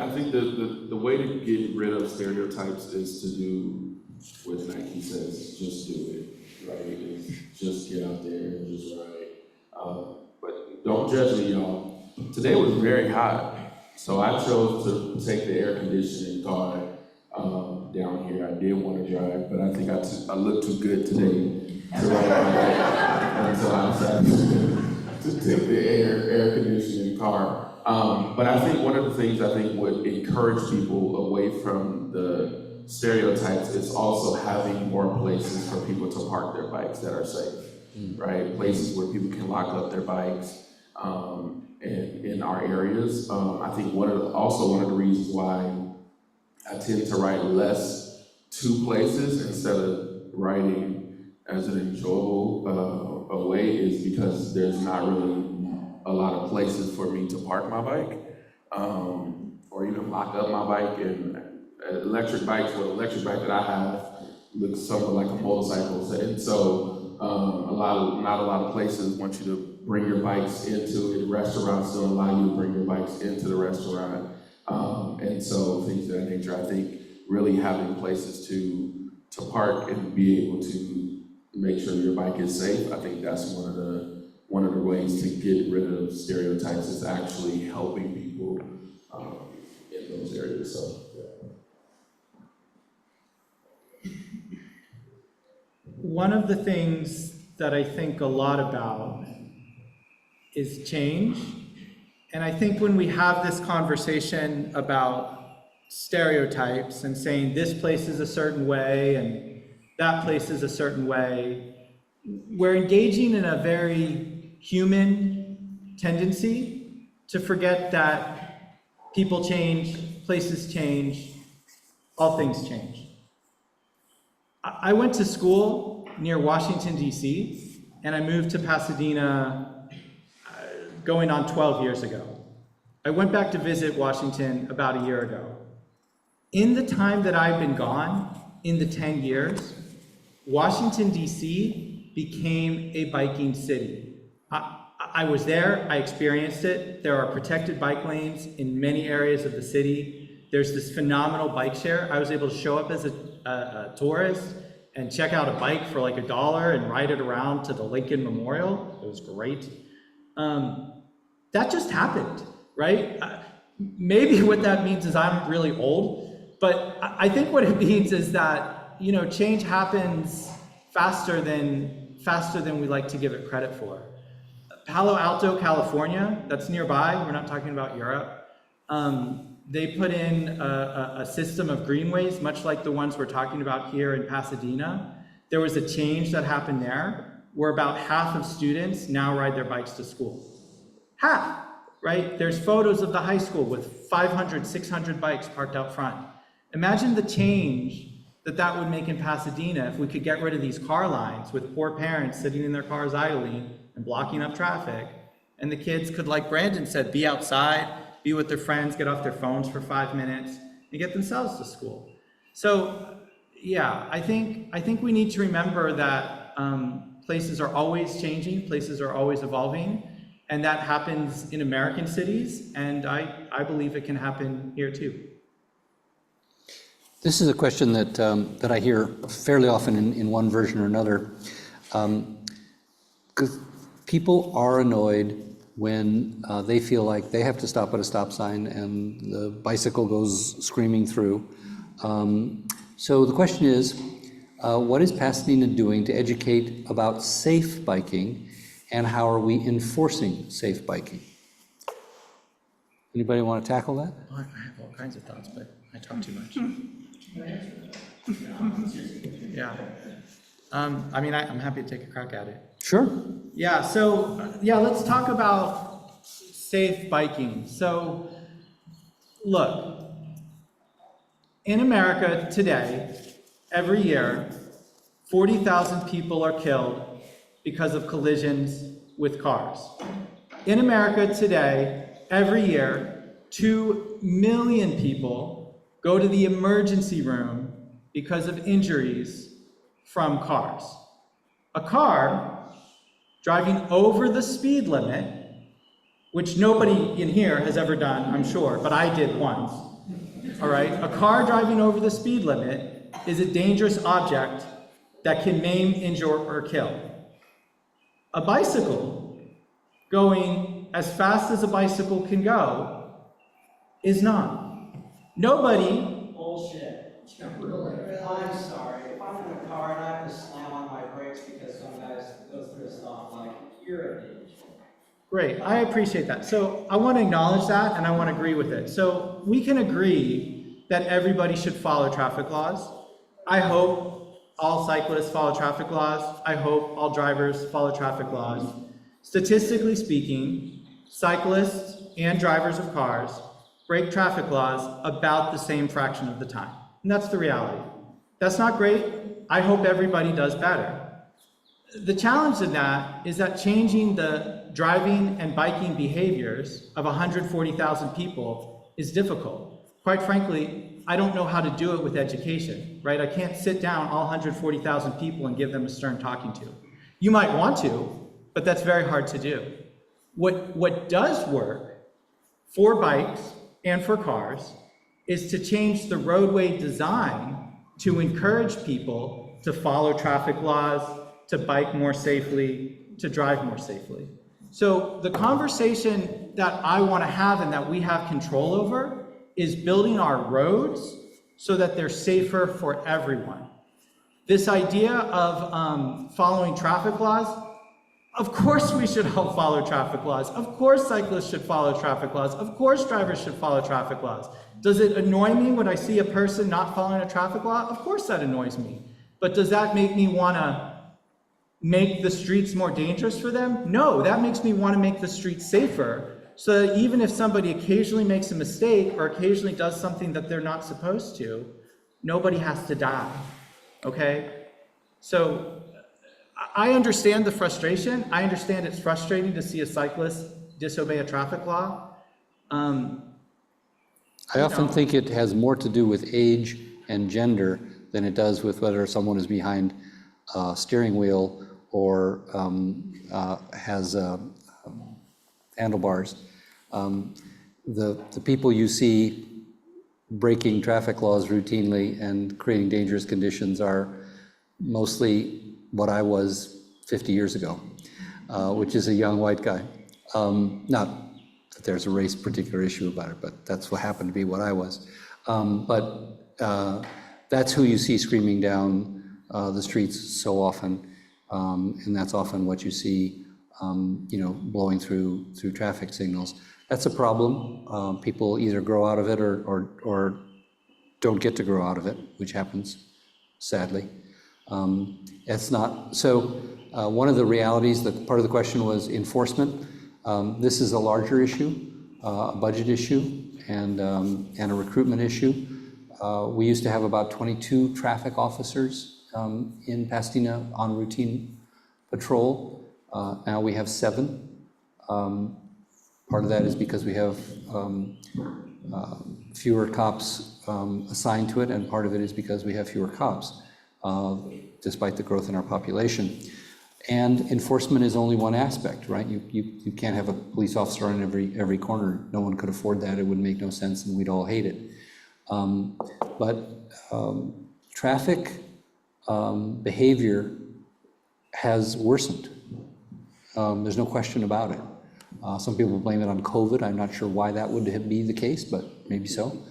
I think the way to get rid of stereotypes is to do what Nike says, just do it, right? Is just get out there and just ride. But don't judge me, y'all. Today was very hot, so I chose to take the air conditioning car down here. I did want to drive, but I think I look too good today to ride my bike until I decided to take the air conditioning car. But I think one of the things I think would encourage people away from the stereotypes is also having more places for people to park their bikes that are safe, right? Places where people can lock up their bikes in our areas. I think one of the reasons why I tend to ride less to places instead of riding as an enjoyable way is because there's not really a lot of places for me to park my bike, or even lock up my bike. And electric bikes, well, the electric bike that I have looks somewhat like a motorcycle. And so not a lot of places want you to bring your bikes into it. Restaurants don't allow you to bring your bikes into the restaurant. And so things of that nature, I think really having places to park and be able to make sure your bike is safe, I think that's one of the ways to get rid of stereotypes, is actually helping people in those areas. So, yeah. One of the things that I think a lot about is change. And I think when we have this conversation about stereotypes and saying this place is a certain way and that place is a certain way, we're engaging in a very human tendency to forget that people change, places change, all things change. I went to school near Washington, D.C., and I moved to Pasadena going on 12 years ago. I went back to visit Washington about a year ago. In the time that I've been gone, in the 10 years, Washington, D.C. became a biking city. I was there, I experienced it. There are protected bike lanes in many areas of the city. There's this phenomenal bike share. I was able to show up as a tourist and check out a bike for like $1 and ride it around to the Lincoln Memorial. It was great. That just happened, right? Maybe what that means is I'm really old, but I think what it means is that, you know, change happens faster than we like to give it credit for. Palo Alto, California, that's nearby. We're not talking about Europe. They put in a system of greenways, much like the ones we're talking about here in Pasadena. There was a change that happened there, where about half of students now ride their bikes to school. Half, right? There's photos of the high school with 500, 600 bikes parked out front. Imagine the change that would make in Pasadena if we could get rid of these car lines with poor parents sitting in their cars idling and blocking up traffic. And the kids could, like Brandon said, be outside, be with their friends, get off their phones for 5 minutes, and get themselves to school. So, yeah, I think we need to remember that places are always changing, places are always evolving, and that happens in American cities, and I believe it can happen here too. This is a question that I hear fairly often in one version or another. Because people are annoyed when they feel like they have to stop at a stop sign and the bicycle goes screaming through. So the question is, what is Pasadena doing to educate about safe biking, and how are we enforcing safe biking? Anybody want to tackle that? I have all kinds of thoughts, but I talk too much. Yeah. I mean, I'm happy to take a crack at it. Sure. Yeah, so, let's talk about safe biking. So, look, in America today, every year, 40,000 people are killed because of collisions with cars. In America today, every year, 2 million people go to the emergency room because of injuries from cars. A car driving over the speed limit, which nobody in here has ever done, I'm sure, but I did once, all right? A car driving over the speed limit is a dangerous object that can maim, injure, or kill. A bicycle going as fast as a bicycle can go is not. Nobody. Bullshit. Really? I'm sorry. If I'm in a car and I have to slam on my brakes because some guys go through a stoplight, you're a bitch. Great, I appreciate that. So I want to acknowledge that and I want to agree with it. So we can agree that everybody should follow traffic laws. I hope all cyclists follow traffic laws. I hope all drivers follow traffic laws. Statistically speaking, cyclists and drivers of cars break traffic laws about the same fraction of the time. And that's the reality. That's not great. I hope everybody does better. The challenge in that is that changing the driving and biking behaviors of 140,000 people is difficult. Quite frankly, I don't know how to do it with education, right? I can't sit down all 140,000 people and give them a stern talking to. You might want to, but that's very hard to do. What does work for bikes and for cars is to change the roadway design to encourage people to follow traffic laws, to bike more safely, to drive more safely. So the conversation that I want to have and that we have control over is building our roads so that they're safer for everyone. This idea of following traffic laws, of course we should all follow traffic laws. Of course cyclists should follow traffic laws. Of course drivers should follow traffic laws. Does it annoy me when I see a person not following a traffic law? Of course that annoys me. But does that make me want to make the streets more dangerous for them? No, that makes me want to make the streets safer, so that even if somebody occasionally makes a mistake or occasionally does something that they're not supposed to, nobody has to die, okay? So I understand the frustration. I understand it's frustrating to see a cyclist disobey a traffic law. I often think it has more to do with age and gender than it does with whether someone is behind a steering wheel or has handlebars. The people you see breaking traffic laws routinely and creating dangerous conditions are mostly what I was 50 years ago, which is a young white guy. Not that there's a race particular issue about it, but that's what happened to be what I was. But that's who you see screaming down the streets so often. And that's often what you see, blowing through traffic signals. That's a problem. People either grow out of it or don't get to grow out of it, which happens, sadly. It's not, so one of the realities, that part of the question was enforcement. This is a larger issue, a budget issue, and a recruitment issue. We used to have about 22 traffic officers in Pasadena on routine patrol. Now we have 7. Part of that is because we have fewer cops assigned to it, and part of it is because we have fewer cops, despite the growth in our population. And enforcement is only one aspect, right? You can't have a police officer on every corner. No one could afford that. It would make no sense, and we'd all hate it. But traffic behavior has worsened. There's no question about it. Some people blame it on COVID. I'm not sure why that would be the case, but maybe so.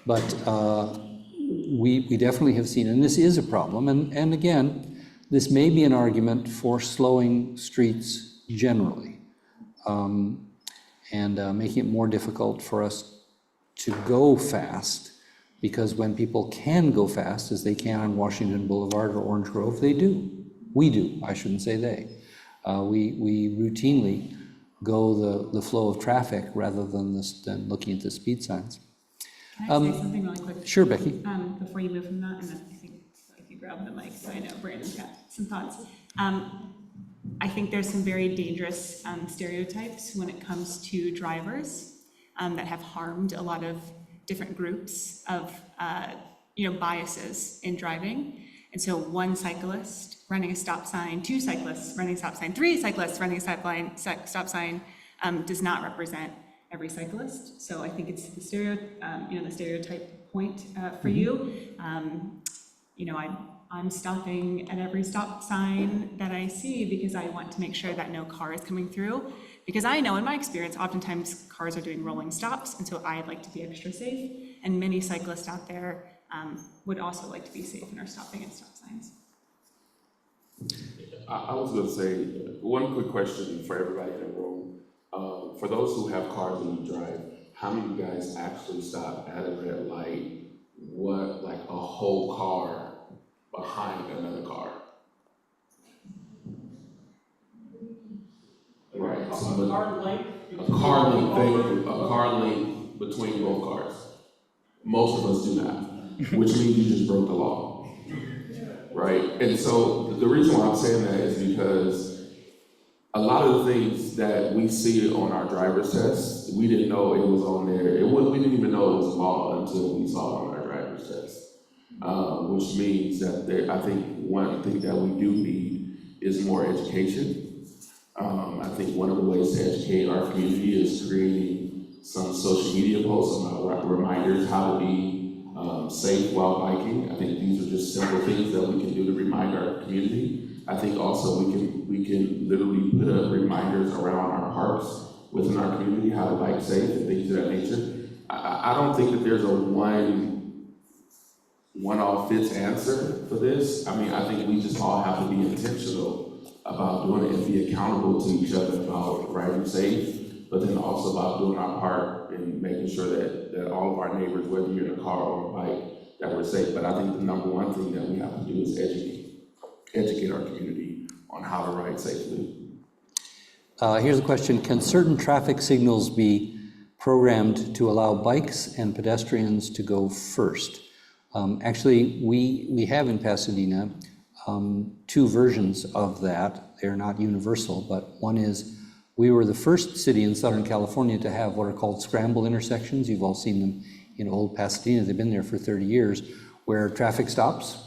But we definitely have seen, and this is a problem, and again, this may be an argument for slowing streets generally, and making it more difficult for us to go fast, because when people can go fast, as they can on Washington Boulevard or Orange Grove, they do. We do, I shouldn't say they. We routinely go the flow of traffic rather than looking at the speed signs. Can I say something really quick? Sure, Becky. Before you move from that, and then I think if you grab the mic, so I know Brandon's got some thoughts. I think there's some very dangerous stereotypes when it comes to drivers that have harmed a lot of different groups of biases in driving. And so one cyclist running a stop sign, two cyclists running a stop sign, three cyclists running a stop sign does not represent every cyclist. So I think it's the stereotype point for you. I'm stopping at every stop sign that I see because I want to make sure that no car is coming through. Because I know in my experience, oftentimes cars are doing rolling stops, and so I'd like to be extra safe. And many cyclists out there would also like to be safe and are stopping at stop signs. I was going to say, one quick question for everybody in the room. For those who have cars and you drive, how many of you guys actually stop at a red light, like a whole car behind another car? Right. A car length? A car length, thank you. A car length between both cars. Most of us do not, which means you just broke the law. Right? And so the reason why I'm saying that is because a lot of the things that we see on our driver's test, we didn't know it was on there. We didn't even know it was a law until we saw it on our driver's test. Which means that I think one thing that we do need is more education. I think one of the ways to educate our community is creating some social media posts about reminders how to be safe while biking. I think these are just simple things that we can do to remind our community. I think also we can literally put up reminders around our parks within our community, how to bike safe and things of that nature. I don't think that there's a one-all fits answer for this. I mean, I think we just all have to be intentional about doing it and be accountable to each other about riding safe, but then also about doing our part in making sure that all of our neighbors, whether you're in a car or a bike, that we're safe. But I think the number one thing that we have to do is educate our community on how to ride safely. Here's a question. Can certain traffic signals be programmed to allow bikes and pedestrians to go first? Actually, we have in Pasadena two versions of that. They're not universal, but one is we were the first city in Southern California to have what are called scramble intersections. You've all seen them in old Pasadena. They've been there for 30 years, where traffic stops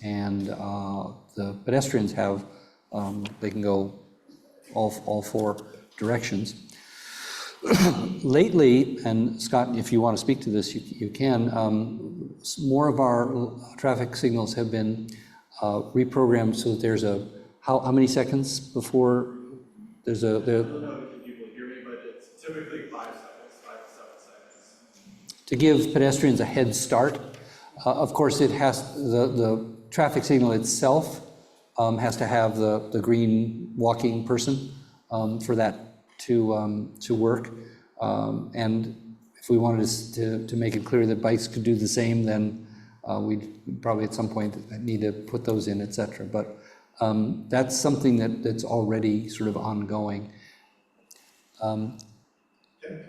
and the pedestrians have, they can go all four directions. Lately, and Scott, if you want to speak to this, you can, more of our traffic signals have been reprogrammed so that there's how many seconds before there's a... I don't know if people hear me, but it's typically 5 seconds, 5 to 7 seconds. To give pedestrians a head start. Of course, it has, the traffic signal itself has to have the green walking person for that to work. And if we wanted to make it clear that bikes could do the same, then we'd probably at some point need to put those in, et cetera. But that's something that's already sort of ongoing. Can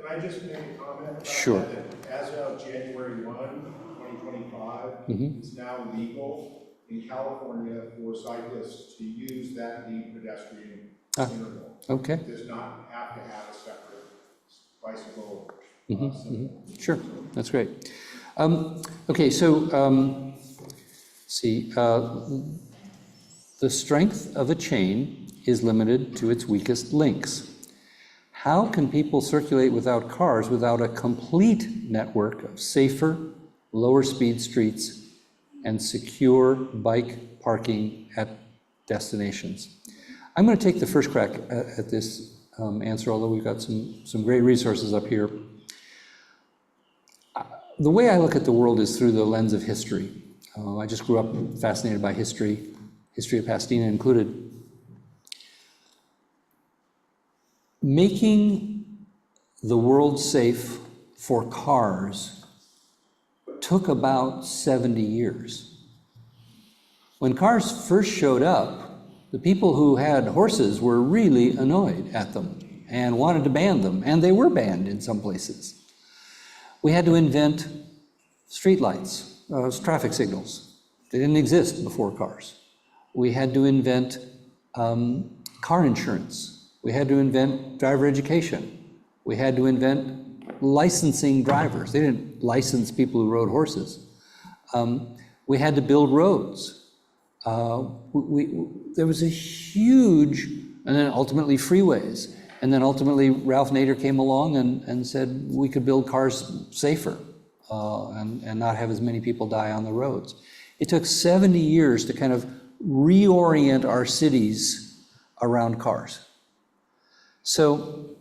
I just make a comment about Sure. that? As of January 1, 2025, it's now legal in California for cyclists to use that lead pedestrian interval. Okay. It does not have to have a separate bicycle symbol. Sure, that's great. Okay, so see, the strength of a chain is limited to its weakest links. How can people circulate without cars without a complete network of safer, lower speed streets and secure bike parking at destinations? I'm going to take the first crack at this answer, although we've got some great resources up here. The way I look at the world is through the lens of history. I just grew up fascinated by history of Pasadena included. Making the world safe for cars took about 70 years. When cars first showed up, the people who had horses were really annoyed at them and wanted to ban them, and they were banned in some places. We had to invent streetlights, traffic signals. They didn't exist before cars. We had to invent car insurance. We had to invent driver education. We had to invent licensing drivers. They didn't license people who rode horses. We had to build roads. There was a huge, and then ultimately freeways. And then ultimately Ralph Nader came along and said we could build cars safer and not have as many people die on the roads. It took 70 years to kind of reorient our cities around cars. So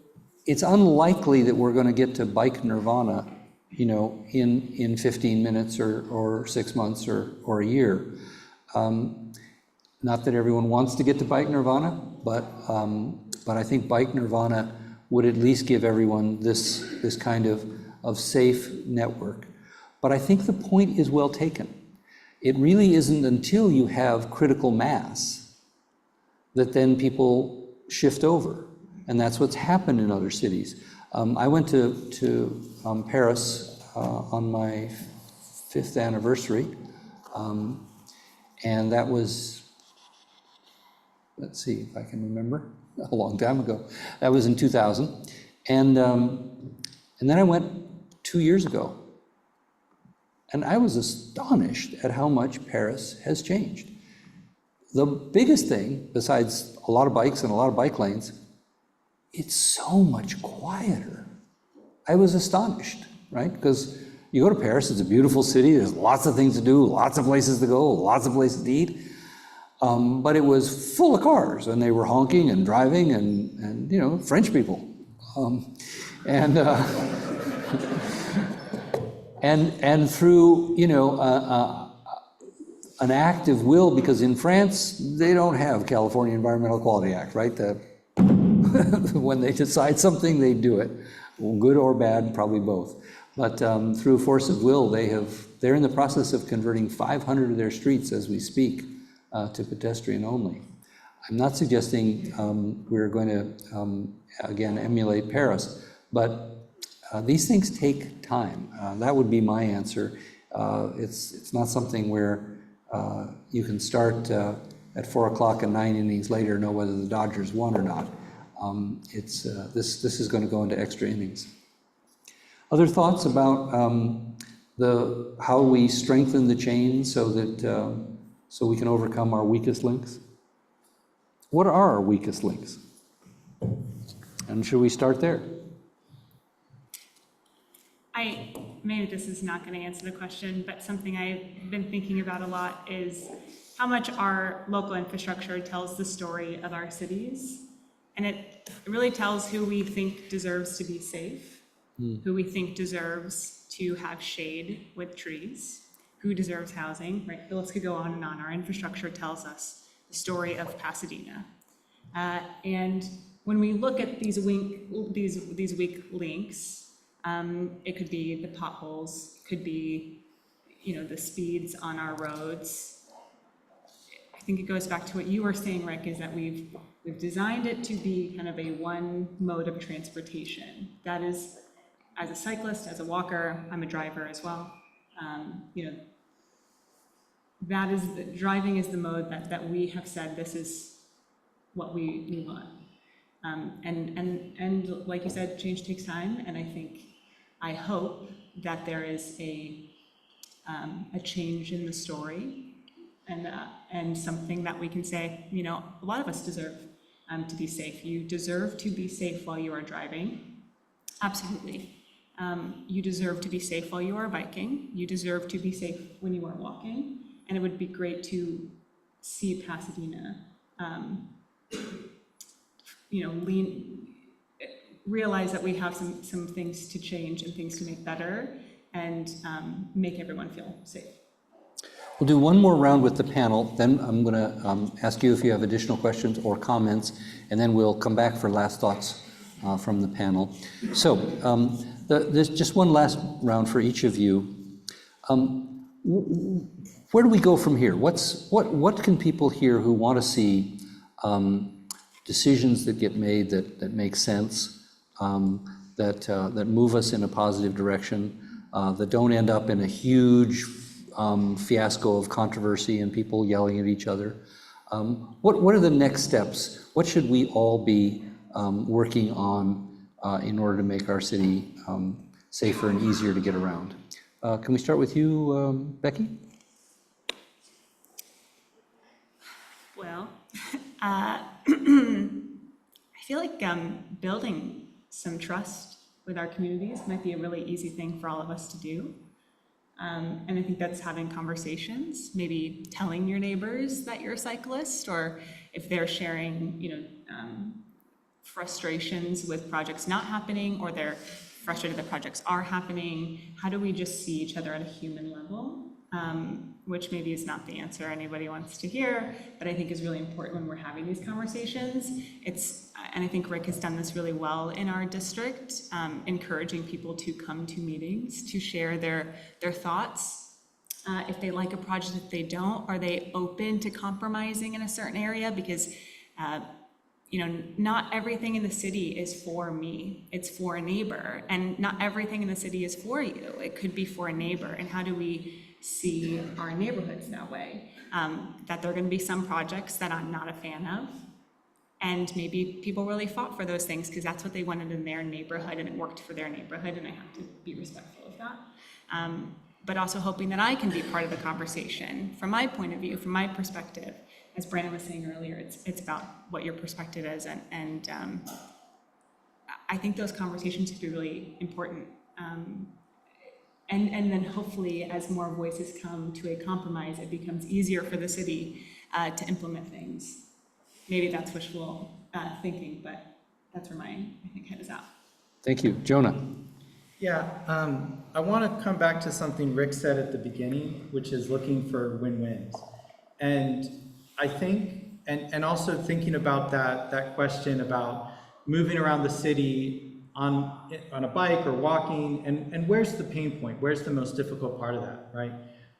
it's unlikely that we're going to get to bike nirvana, you know, in 15 minutes or 6 months or a year. Not that everyone wants to get to bike nirvana, but I think bike nirvana would at least give everyone this kind of safe network. But I think the point is well taken. It really isn't until you have critical mass that then people shift over. And that's what's happened in other cities. I went to Paris on my 5th anniversary, and that was, let's see if I can remember, a long time ago. That was in 2000. And then I went 2 years ago. And I was astonished at how much Paris has changed. The biggest thing, besides a lot of bikes and a lot of bike lanes, it's so much quieter. I was astonished, right? Because you go to Paris, it's a beautiful city, there's lots of things to do, lots of places to go, lots of places to eat. But it was full of cars, and they were honking and driving, and you know, French people. And through, you know, an act of will, because in France, they don't have California Environmental Quality Act, right? When they decide something, they do it. Well, good or bad, probably both. But through force of will, they're in the process of converting 500 of their streets as we speak to pedestrian only. I'm not suggesting we're going to, again, emulate Paris, but these things take time. That would be my answer. It's not something where you can start at 4 o'clock and 9 innings later know whether the Dodgers won or not. This is going to go into extra innings. Other thoughts about how we strengthen the chain so that so we can overcome our weakest links? What are our weakest links? And should we start there? Maybe this is not going to answer the question, but something I've been thinking about a lot is how much our local infrastructure tells the story of our cities. And it really tells who we think deserves to be safe, who we think deserves to have shade with trees, who deserves housing, right? The list could go on and on. Our infrastructure tells us the story of Pasadena. And when we look at these weak links, it could be the potholes, it could be, you know, the speeds on our roads. I think it goes back to what you were saying, Rick, is that we've designed it to be kind of a one mode of transportation. That is, as a cyclist, as a walker, I'm a driver as well. You know, driving is the mode that we have said this is what we want. And like you said, change takes time, and I hope that there is a change in the story, and something that we can say, you know, a lot of us deserve to be safe. You deserve to be safe while you are driving, absolutely. You deserve to be safe while you are biking. You deserve to be safe when you are walking, and it would be great to see Pasadena realize that we have some things to change and things to make better and make everyone feel safe. We'll do one more round with the panel, then I'm going to ask you if you have additional questions or comments, and then we'll come back for last thoughts from the panel. So there's just one last round for each of you. Where do we go from here? What can people hear who want to see decisions that get made that make sense, that move us in a positive direction, that don't end up in a huge fiasco of controversy and people yelling at each other? What are the next steps? What should we all be working on in order to make our city safer and easier to get around? Can we start with you, Becky? Well, I feel like building some trust with our communities might be a really easy thing for all of us to do. And I think that's having conversations, maybe telling your neighbors that you're a cyclist, or if they're sharing, frustrations with projects not happening, or they're frustrated that projects are happening. How do we just see each other at a human level? Which maybe is not the answer anybody wants to hear, but I think is really important when we're having these conversations. And I think Rick has done this really well in our district, encouraging people to come to meetings, to share their thoughts. If they like a project, if they don't, are they open to compromising in a certain area? Because not everything in the city is for me, it's for a neighbor. And not everything in the city is for you. It could be for a neighbor. And how do we see our neighborhoods that way? That there are gonna be some projects that I'm not a fan of. And maybe people really fought for those things because that's what they wanted in their neighborhood and it worked for their neighborhood, and I have to be respectful of that. But also hoping that I can be part of the conversation from my point of view, from my perspective. As Brandon was saying earlier, it's about what your perspective is, and I think those conversations could be really important. And then hopefully, as more voices come to a compromise, it becomes easier for the city to implement things. Maybe that's wishful thinking, but that's where my head is at. Thank you. Jonah. Yeah, I want to come back to something Rick said at the beginning, which is looking for win-wins. And I think, and also thinking about that question about moving around the city on a bike or walking, and where's the pain point? Where's the most difficult part of that, right?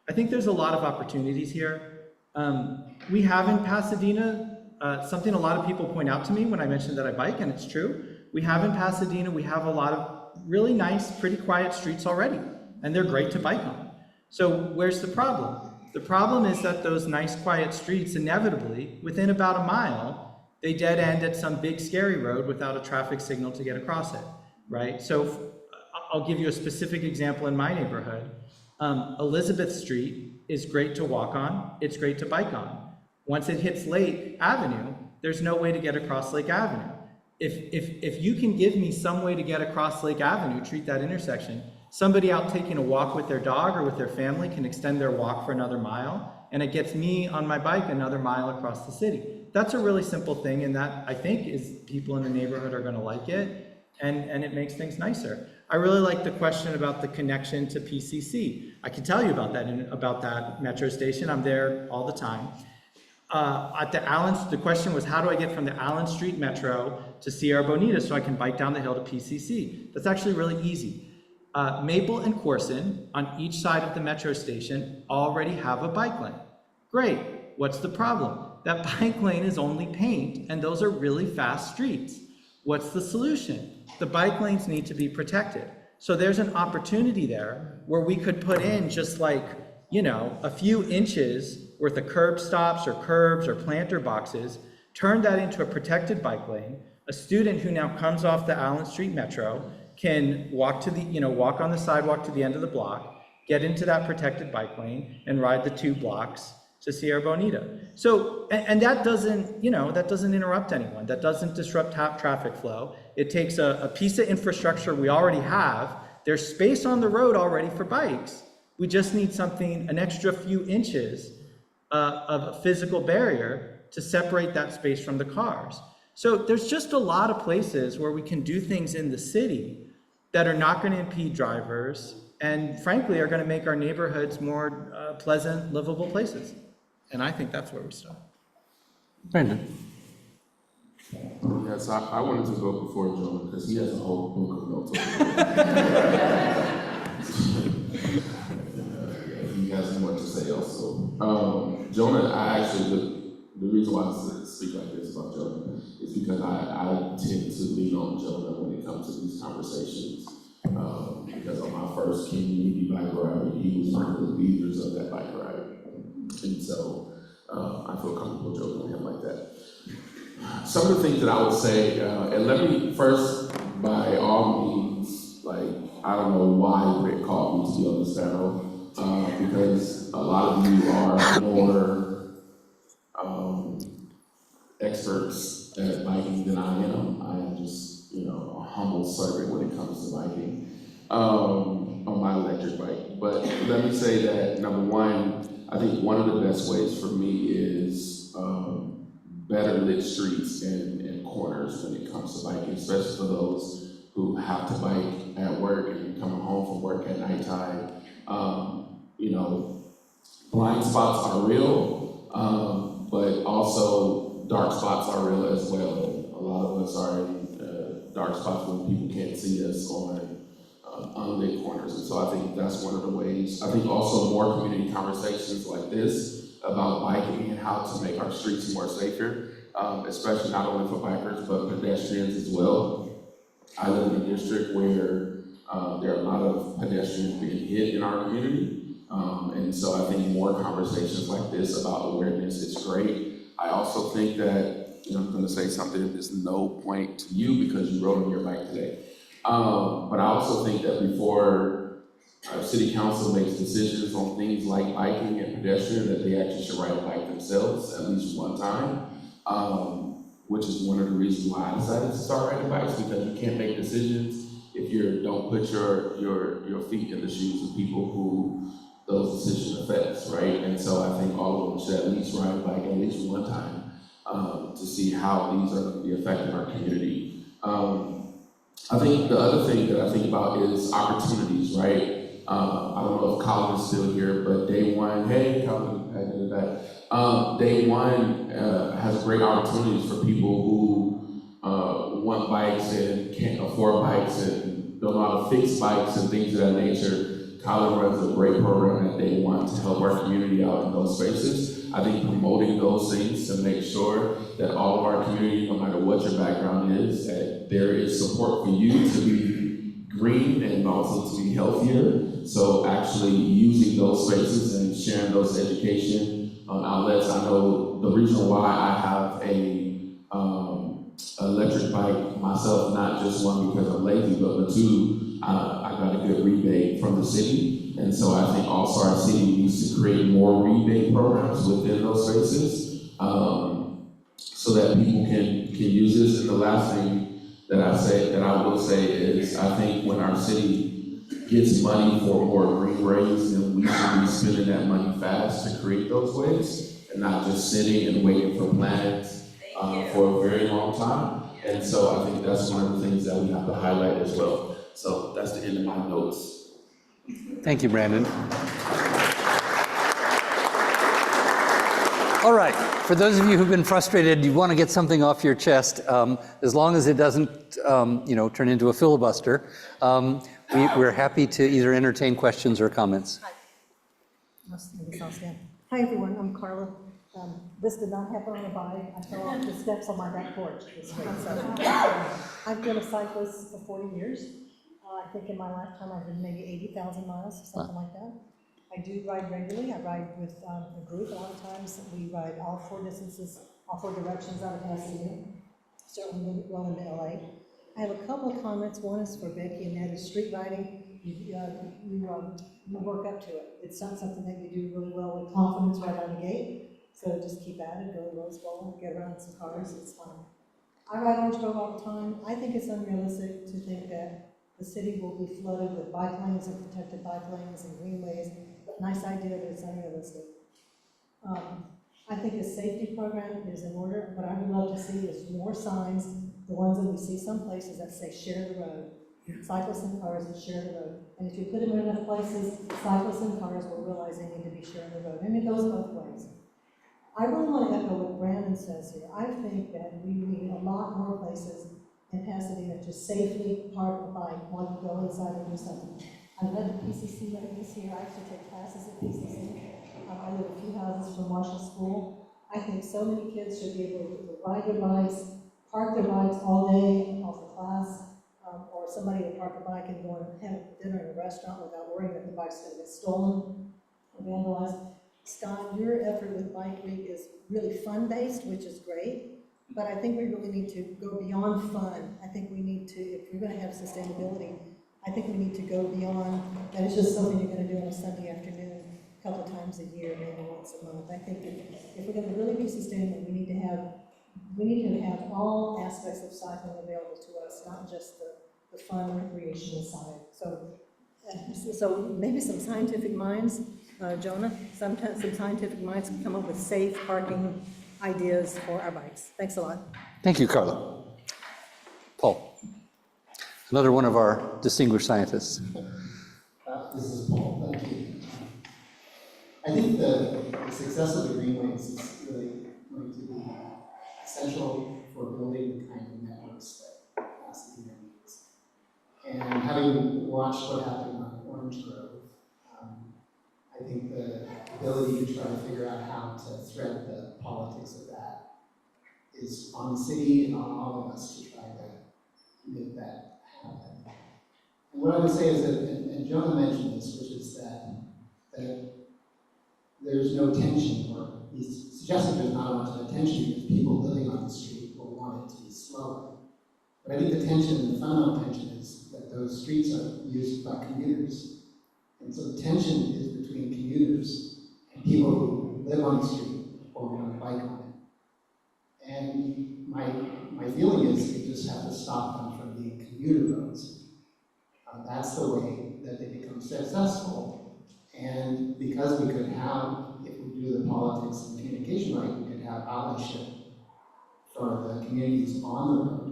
I think there's a lot of opportunities here. We have in Pasadena, something a lot of people point out to me when I mention that I bike, and it's true. We have in Pasadena, we have a lot of really nice, pretty quiet streets already, and they're great to bike on. So where's the problem? The problem is that those nice, quiet streets, inevitably, within about a mile, they dead end at some big, scary road without a traffic signal to get across it, right? So I'll give you a specific example in my neighborhood. Elizabeth Street is great to walk on, it's great to bike on. Once it hits Lake Avenue, there's no way to get across Lake Avenue. If you can give me some way to get across Lake Avenue, treat that intersection, somebody out taking a walk with their dog or with their family can extend their walk for another mile, and it gets me on my bike another mile across the city. That's a really simple thing, and that, I think, is people in the neighborhood are gonna like it, and it makes things nicer. I really like the question about the connection to PCC. I can tell you about that metro station. I'm there all the time. At the the question was, how do I get from the Allen Street Metro to Sierra Bonita so I can bike down the hill to PCC? That's actually really easy. Maple and Corson on each side of the metro station already have a bike lane. Great, what's the problem? That bike lane is only paint, and those are really fast streets. What's the solution? The bike lanes need to be protected. So there's an opportunity there where we could put in just like, a few inches worth of curb stops or curbs or planter boxes, turn that into a protected bike lane. A student who now comes off the Allen Street Metro can walk walk on the sidewalk to the end of the block, get into that protected bike lane, and ride the 2 blocks to Sierra Bonita. So, and that doesn't, that doesn't interrupt anyone. That doesn't disrupt traffic flow. It takes a piece of infrastructure we already have. There's space on the road already for bikes. We just need an extra few inches of a physical barrier to separate that space from the cars. So there's just a lot of places where we can do things in the city that are not going to impede drivers and frankly are going to make our neighborhoods more pleasant, livable places. And I think that's where we start. Brandon? Yes, I wanted to go before Jonah because he has a whole book of notes. He has much to say also. Jonah, I actually, the reason why I speak like this about Jonah is because I tend to lean on Jonah when it comes to these conversations. Because on my first community bike ride, he was one of the leaders of that bike ride. And so I feel comfortable joking with him like that. Some of the things that I would say, and let me first, by all means, like, I don't know why Rick called me to be on this panel, because a lot of you are more experts at biking than I am. I am just, a humble servant when it comes to biking on my electric bike. But let me say that, number one, I think one of the best ways for me is better lit streets and corners when it comes to biking, especially for those who have to bike at work and coming home from work at nighttime. Blind spots are real, but also dark spots are real as well. A lot of us are in dark spots when people can't see us on unlit corners. And so I think that's one of the ways. I think also more community conversations like this about biking and how to make our streets more safer, especially not only for bikers, but pedestrians as well. I live in a district where there are a lot of pedestrians being hit in our community. And so I think more conversations like this about awareness is great. I also think that, I'm gonna say something that's no point to you because you rode on your bike today. But I also think that before city council makes decisions on things like biking and pedestrian, that they actually should ride a bike themselves at least one time, which is one of the reasons why I decided to start riding bikes, because you can't make decisions if you don't put your feet in the shoes of people who those decisions affects, right? And so I think all of them should at least ride a bike at least one time to see how these are going to be affecting our community. I think the other thing that I think about is opportunities, right? I don't know if Colin is still here, but day one, hey, Colin, how you doing? Day one has great opportunities for people who want bikes and can't afford bikes and don't know how to fix bikes and things of that nature. Colin runs a great program at Day One to help our community out in those spaces. I think promoting those things to make sure that all of our community, no matter what your background is, that there is support for you to be green and also to be healthier. So actually using those spaces and sharing those education outlets. I know the reason why I have a electric bike myself, not just one because I'm lazy, but two, I got a good rebate from the city. And so I think also our city needs to create more rebate programs within those spaces so that people can use this. And the last thing that I will say is I think when our city gets money for more green ways, then we should be spending that money fast to create those ways and not just sitting and waiting for plans for a very long time. And so I think that's one of the things that we have to highlight as well. So that's the end of my notes. Thank you, Brandon. All right, for those of you who've been frustrated, you want to get something off your chest, as long as it doesn't, turn into a filibuster, we're happy to either entertain questions or comments. Hi, everyone, I'm Carla. This did not happen on a bike. I fell off the steps on my back porch this week. So I've been a cyclist for 40 years. I think in my lifetime I've been maybe 80,000 miles or something like that. I do ride regularly. I ride with a group. A lot of times we ride all four distances, all four directions out of Pasadena. Certainly well into LA. I have a couple of comments. One is for Becky, and that is street riding. You work up to it. It's not something that you do really well with confidence right out of the gate. So just keep at it, go low slow, get around some cars, it's fun. I ride Orange Grove all the time. I think it's unrealistic to think that the city will be flooded with bike lanes and protected bike lanes and greenways. Nice idea, but it's unrealistic. I think a safety program is in order. What I would love to see is more signs, the ones that we see some places that say share the road. Cyclists and cars that share the road. And if you put them in enough places, cyclists and cars will realize they need to be sharing the road. And it goes both ways. I really want to echo what Brandon says here. I think that we need a lot more places in Pasadena to safely park a bike while you go inside and do something. I've led the PCC ladies here. I actually take classes at PCC. I live a few houses from Marshall School. I think so many kids should be able to ride their bikes, park their bikes all day off the class, or somebody will park a bike and go and have dinner in a restaurant without worrying that the bike's going to get stolen or vandalized. Scott, your effort with Bike Week is really fun-based, which is great, but I think we really need to go beyond fun. I think we need to, if we're going to have sustainability, I think we need to go beyond that it's just something you're going to do on a Sunday afternoon, a couple times a year, maybe once a month. I think if we're going to really be sustainable, we need to have all aspects of cycling available to us, not just the fun recreational side. So maybe some scientific minds, Jonah, some scientific minds can come up with safe parking ideas for our bikes. Thanks a lot. Thank you, Carla. Paul, another one of our distinguished scientists. This is Paul, thank you. I think the success of the greenways is really going to be essential for building the kind of networks that Pasadena needs. And having watched what happened on Orange Grove, I think the ability to try to figure out how to thread the politics of that is on the city and on all of us to try to make that happen. And what I would say is that, and Jonah mentioned this, which is that there's no tension, or he's suggesting there's not much of a tension because people living on the street will want it to be slower. But I think the tension, the fundamental tension, is that those streets are used by commuters. And so the tension is between commuters and people who live on the street or want to bike on it. And my feeling is we just have to stop them from being commuter roads. That's the way that they become successful. And because we could have, if we do the politics and communication right, we could have allyship for the communities on the road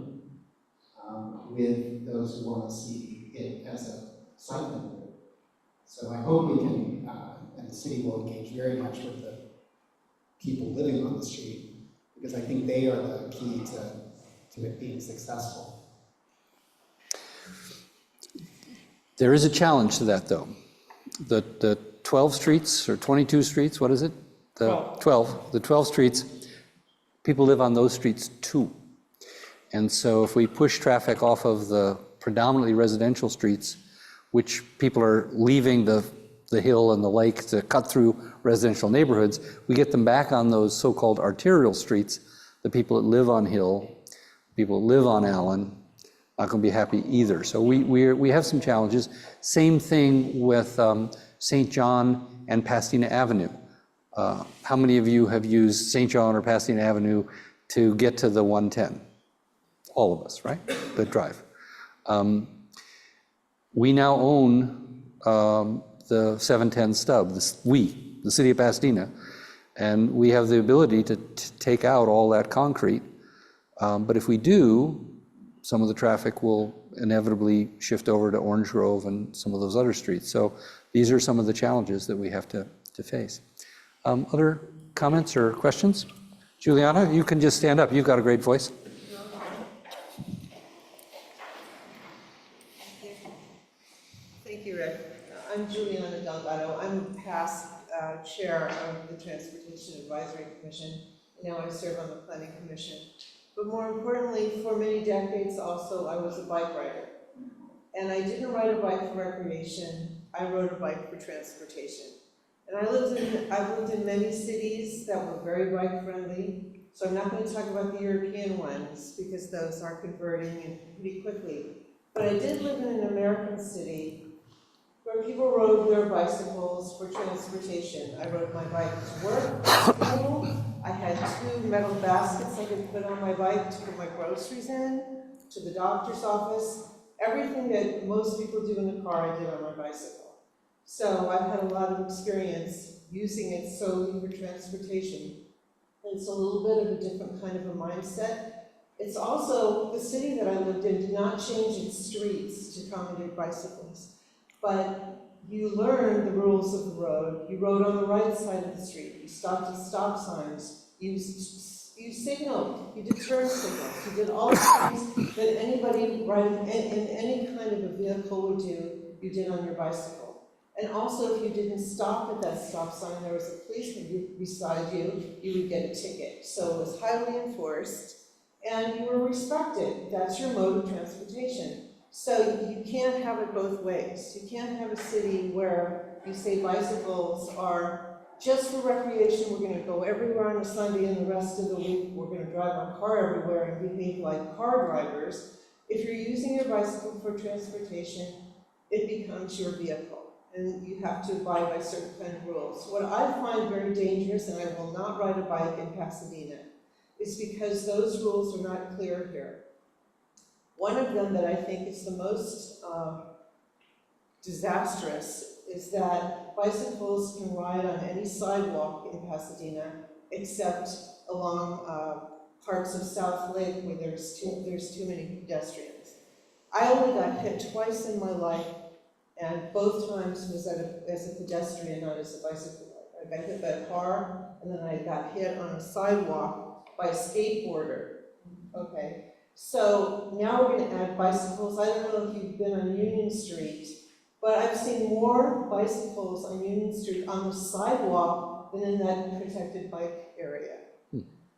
with those who want to see it as a cycling route. So I hope we can, and the city will engage very much with the people living on the street, because I think they are the key to it being successful. There is a challenge to that, though. The 12 streets, or 22 streets, what is it? The 12 streets, people live on those streets too. And so if we push traffic off of the predominantly residential streets, which people are leaving the hill and the lake to cut through residential neighborhoods, we get them back on those so-called arterial streets. The people that live on Hill, people that live on Allen, not going to be happy either. So we have some challenges. Same thing with St. John and Pasadena Avenue. How many of you have used St. John or Pasadena Avenue to get to the 110? All of us, right? The drive. We now own the 710 stub, the city of Pasadena, and we have the ability to take out all that concrete. But if we do, some of the traffic will inevitably shift over to Orange Grove and some of those other streets. So these are some of the challenges that we have to face. Other comments or questions? Juliana, you can just stand up. You've got a great voice. Thank you, Rick. I'm Juliana Delgado. I'm past chair of the Transportation Advisory Commission, and now I serve on the Planning Commission. But more importantly, for many decades also, I was a bike rider. And I didn't ride a bike for recreation, I rode a bike for transportation. And I've lived in many cities that were very bike friendly, so I'm not going to talk about the European ones because those are converting pretty quickly. But I did live in an American city where people rode their bicycles for transportation. I rode my bike to work, to school. I had 2 metal baskets I could put on my bike to put my groceries in, to the doctor's office. Everything that most people do in a car, I did on my bicycle. So I've had a lot of experience using it solely for transportation. It's a little bit of a different kind of a mindset. It's also, the city that I lived in did not change its streets to accommodate bicycles. But you learned the rules of the road. You rode on the right side of the street. You stopped at stop signs. You signaled. You did turn signals. You did all the things that anybody riding in any kind of a vehicle would do, you did on your bicycle. And also, if you didn't stop at that stop sign, there was a policeman beside you, you would get a ticket. So it was highly enforced, and you were respected. That's your mode of transportation. So you can't have it both ways. You can't have a city where you say bicycles are just for recreation, we're gonna go everywhere on a Sunday, and the rest of the week we're gonna drive our car everywhere and behave like car drivers. If you're using your bicycle for transportation, it becomes your vehicle, and you have to abide by certain kind of rules. What I find very dangerous, and I will not ride a bike in Pasadena, is because those rules are not clear here. One of them that I think is the most disastrous is that bicycles can ride on any sidewalk in Pasadena except along parts of South Lake where there's too many pedestrians. I only got hit twice in my life, and both times was as a pedestrian, not as a bicycle rider. I got hit by a car, and then I got hit on a sidewalk by a skateboarder. Okay, so now we're going to add bicycles. I don't know if you've been on Union Street, but I've seen more bicycles on Union Street on the sidewalk than in that protected bike area.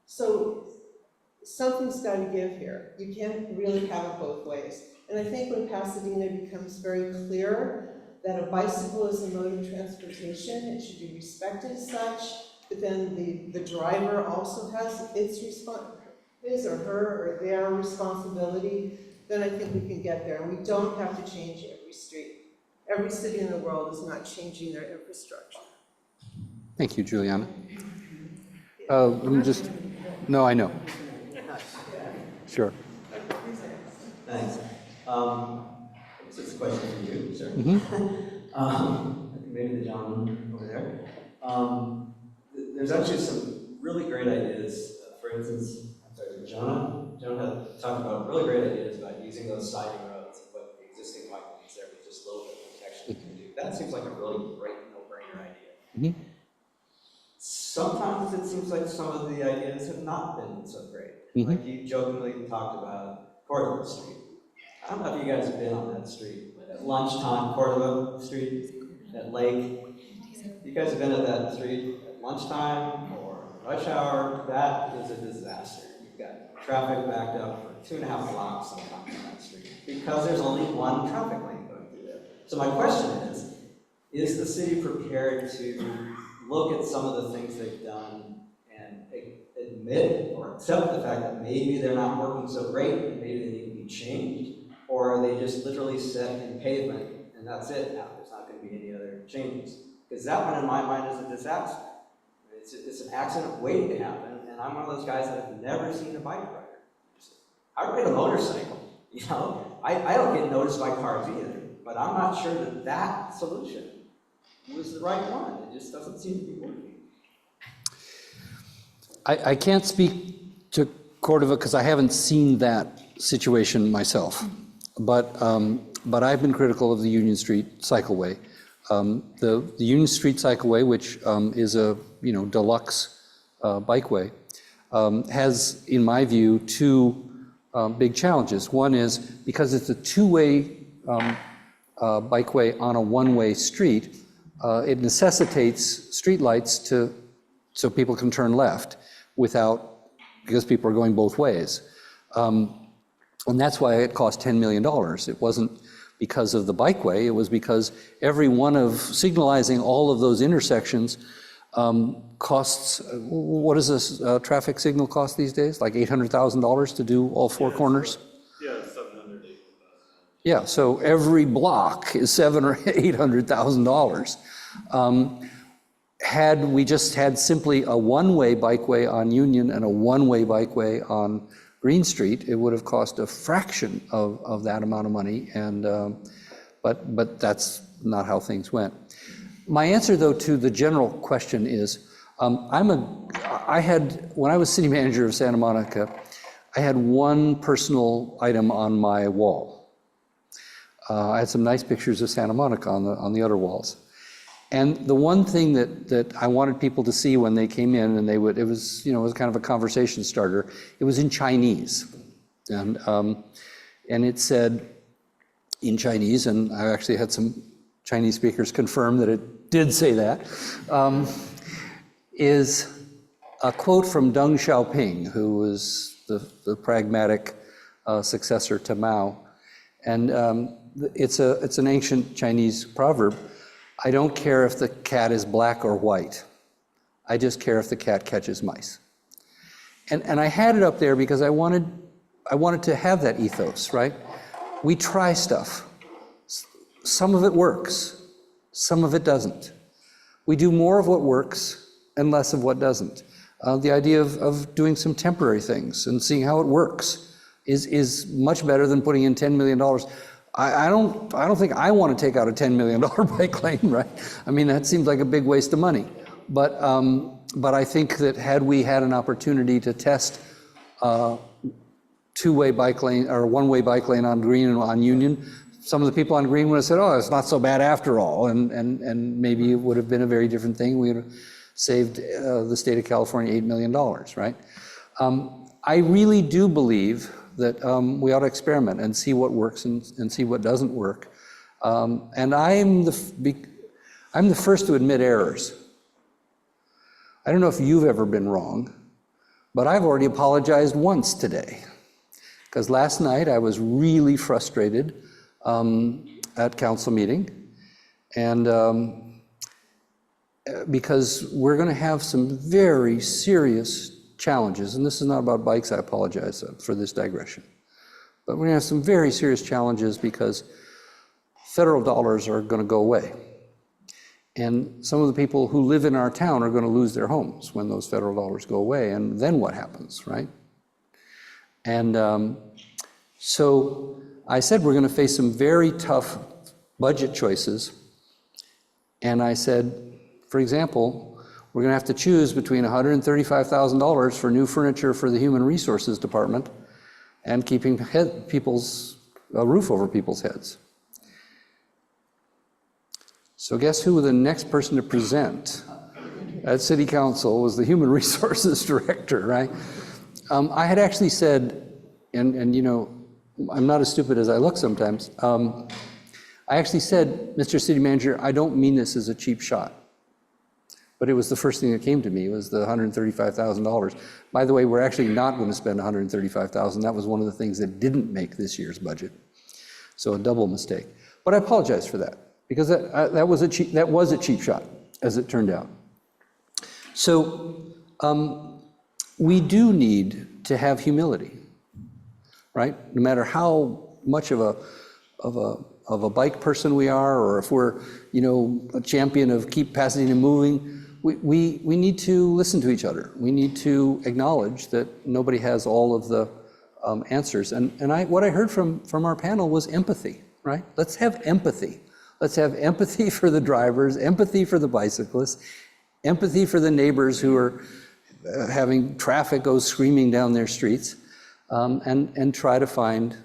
So something's got to give here. You can't really have it both ways. And I think when Pasadena becomes very clear that a bicycle is a mode of transportation, it should be respected as such, but then the driver also has his or her or their responsibility, then I think we can get there. And we don't have to change every street. Every city in the world is not changing their infrastructure. Thank you, Juliana. Let me just, no, I know. Sure. Thanks. This is a question for you, sir. Maybe the gentleman over there. There's actually some really great ideas. For instance, I'm sorry, Jonah talked about really great ideas about using those siding roads and what the existing bike lanes there with just a little bit of protection can do. That seems like a really great no-brainer idea. Sometimes it seems like some of the ideas have not been so great. Like you jokingly talked about Cordova Street. I don't know if you guys have been on that street. At lunchtime, Cordova Street, at Lake. You guys have been at that street at lunchtime or rush hour. That is a disaster. You've got traffic backed up for 2.5 blocks sometimes on that street because there's only one traffic lane going through there. So my question is the city prepared to look at some of the things they've done and admit or accept the fact that maybe they're not working so great and maybe they need to be changed? Or are they just literally set in pavement and that's it now? There's not going to be any other changes. Because that one in my mind is a disaster. It's an accident waiting to happen, and I'm one of those guys that have never seen a bike rider. I ride a motorcycle, you know? I don't get noticed by cars either, but I'm not sure that that solution was the right one. It just doesn't seem to be working. I can't speak to Cordova because I haven't seen that situation myself, but I've been critical of the Union Street Cycleway. The Union Street Cycleway, which is a deluxe bikeway, has, in my view, two big challenges. One is because it's a two-way bikeway on a one-way street, it necessitates streetlights so people can turn left because people are going both ways. And that's why it cost $10 million. It wasn't because of the bikeway, it was because every one of signalizing all of those intersections costs, what does this traffic signal cost these days? Like $800,000 to do all four corners? Yeah, 700, 800,000. Yeah, so every block is $700,000 or $800,000. Had we just had simply a one-way bikeway on Union and a one-way bikeway on Green Street, it would have cost a fraction of that amount of money, and but that's not how things went. My answer, though, to the general question is, When I was city manager of Santa Monica, I had one personal item on my wall. I had some nice pictures of Santa Monica on the other walls. And the one thing that I wanted people to see when they came in, and it was kind of a conversation starter, it was in Chinese. And it said in Chinese, and I actually had some Chinese speakers confirm that it did say that, is a quote from Deng Xiaoping, who was the pragmatic successor to Mao. And it's an ancient Chinese proverb. I don't care if the cat is black or white. I just care if the cat catches mice. And I had it up there because I wanted to have that ethos, right? We try stuff. Some of it works. Some of it doesn't. We do more of what works and less of what doesn't. The idea of doing some temporary things and seeing how it works is much better than putting in $10 million. I don't think I want to take out a $10 million bike lane, right? I mean, that seems like a big waste of money. But I think that had we had an opportunity to test two-way bike lane or one-way bike lane on Green and on Union, some of the people on Green would have said, "Oh, it's not so bad after all," and maybe it would have been a very different thing. We would have saved the state of California $8 million, right? I really do believe that we ought to experiment and see what works and see what doesn't work. And I'm the first to admit errors. I don't know if you've ever been wrong, but I've already apologized once today. Because last night I was really frustrated at council meeting, and because we're going to have some very serious challenges, and this is not about bikes, I apologize for this digression, but we're going to have some very serious challenges because federal dollars are going to go away. And some of the people who live in our town are going to lose their homes when those federal dollars go away, and then what happens, right? And so I said we're going to face some very tough budget choices, and I said, for example, we're going to have to choose between $135,000 for new furniture for the Human Resources Department and keeping a roof over people's heads. So guess who the next person to present at City Council was? The Human Resources Director, right? I had actually said, and you know, I'm not as stupid as I look sometimes. I actually said, Mr. City Manager, I don't mean this as a cheap shot. But it was the first thing that came to me, was the $135,000. By the way, we're actually not going to spend $135,000. That was one of the things that didn't make this year's budget. So a double mistake. But I apologize for that, because that was a cheap shot, as it turned out. So we do need to have humility, right? No matter how much of a bike person we are, or if we're, you know, a champion of keep Pasadena moving, we need to listen to each other. We need to acknowledge that nobody has all of the answers. And what I heard from our panel was empathy, right? Let's have empathy. Let's have empathy for the drivers, empathy for the bicyclists, empathy for the neighbors who are having traffic go screaming down their streets, and try to find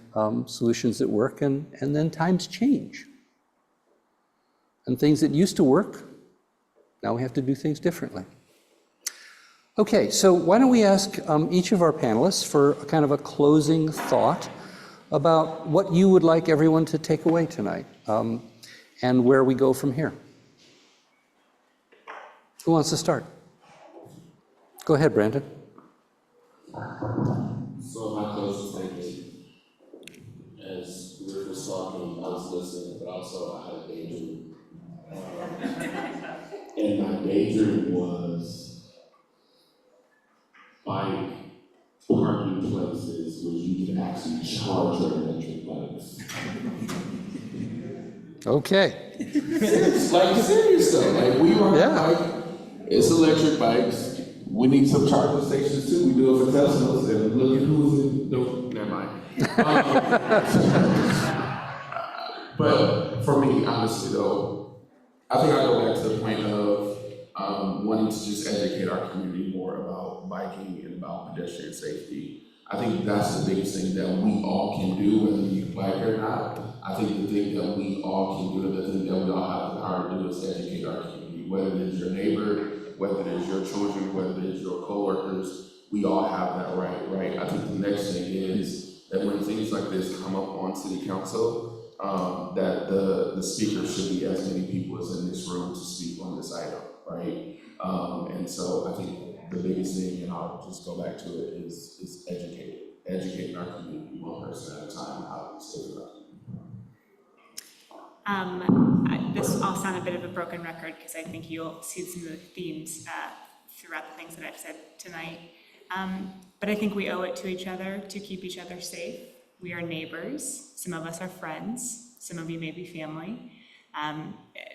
solutions that work. And then times change. And things that used to work, now we have to do things differently. Okay, so why don't we ask each of our panelists for a kind of a closing thought about what you would like everyone to take away tonight, and where we go from here. Who wants to start? Go ahead, Brandon. So my closing statement, as we were just talking, I was listening, but also I had a daydream. And my daydream was bike parking places where you can actually charge your electric bikes. Okay. Serious though. Like, we ride a bike, it's electric bikes. We need some charging stations too. We do it for Teslas, and look at who's in. No, never mind. But for me, honestly though, I think I go back to the point of wanting to just educate educate our community more about biking and about pedestrian safety. I think that's the biggest thing that we all can do, whether you bike or not. I think the thing that we all can do, and the thing that we all have the power to do, is educate our community, whether it is your neighbor, whether it is your children, whether it is your coworkers. We all have that right? I think the next thing is that when things like this come up on city council, that the speaker should be as many people as in this room to speak on this item, right? And so I think the biggest thing, and I'll just go back to it, is educating our community one person at a time how to save our community. This all sound a bit of a broken record because I think you'll see some of the themes throughout the things that I've said tonight. But I think we owe it to each other to keep each other safe. We are neighbors. Some of us are friends. Some of you may be family.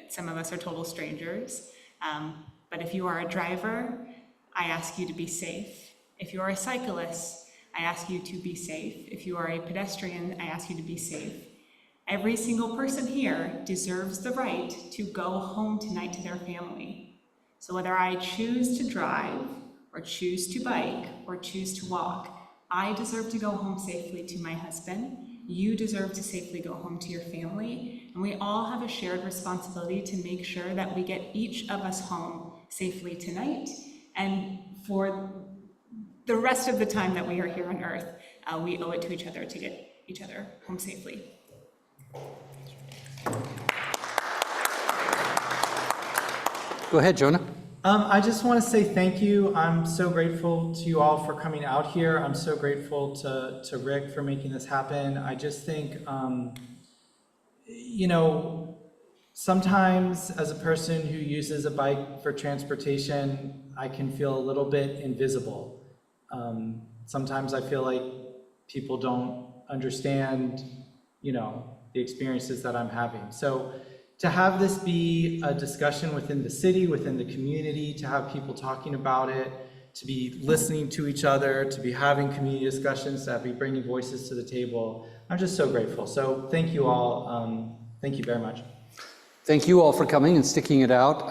Some of us are total strangers. But if you are a driver, I ask you to be safe. If you are a cyclist, I ask you to be safe. If you are a pedestrian, I ask you to be safe. Every single person here deserves the right to go home tonight to their family. So whether I choose to drive, or choose to bike, or choose to walk, I deserve to go home safely to my husband. You deserve to safely go home to your family. And we all have a shared responsibility to make sure that we get each of us home safely tonight. And for the rest of the time that we are here on Earth, we owe it to each other to get each other home safely. Go ahead, Jonah. I just want to say thank you. I'm so grateful to you all for coming out here. I'm so grateful to Rick for making this happen. I just think, you know, sometimes as a person who uses a bike for transportation, I can feel a little bit invisible. Sometimes I feel like people don't understand, you know, the experiences that I'm having. So to have this be a discussion within the city, within the community, to have people talking about it, to be listening to each other, to be having community discussions, to be bringing voices to the table, I'm just so grateful. So thank you all. Thank you very much. Thank you all for coming and sticking it out.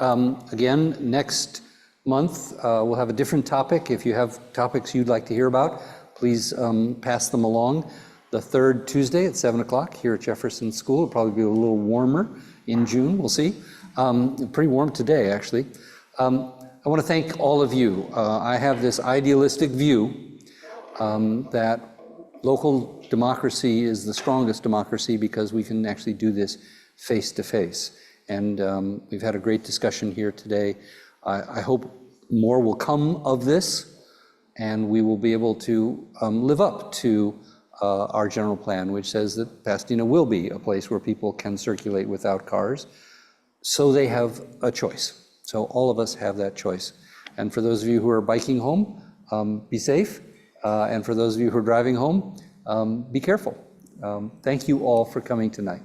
Again, next month, we'll have a different topic. If you have topics you'd like to hear about, please pass them along. The third Tuesday at 7 o'clock here at Jefferson School. It'll probably be a little warmer in June, we'll see. Pretty warm today, actually. I want to thank all of you. I have this idealistic view that local democracy is the strongest democracy because we can actually do this face to face. And we've had a great discussion here today. I hope more will come of this and we will be able to live up to our general plan, which says that Pasadena will be a place where people can circulate without cars. So they have a choice. So all of us have that choice. And for those of you who are biking home, be safe. And for those of you who are driving home, be careful. Thank you all for coming tonight.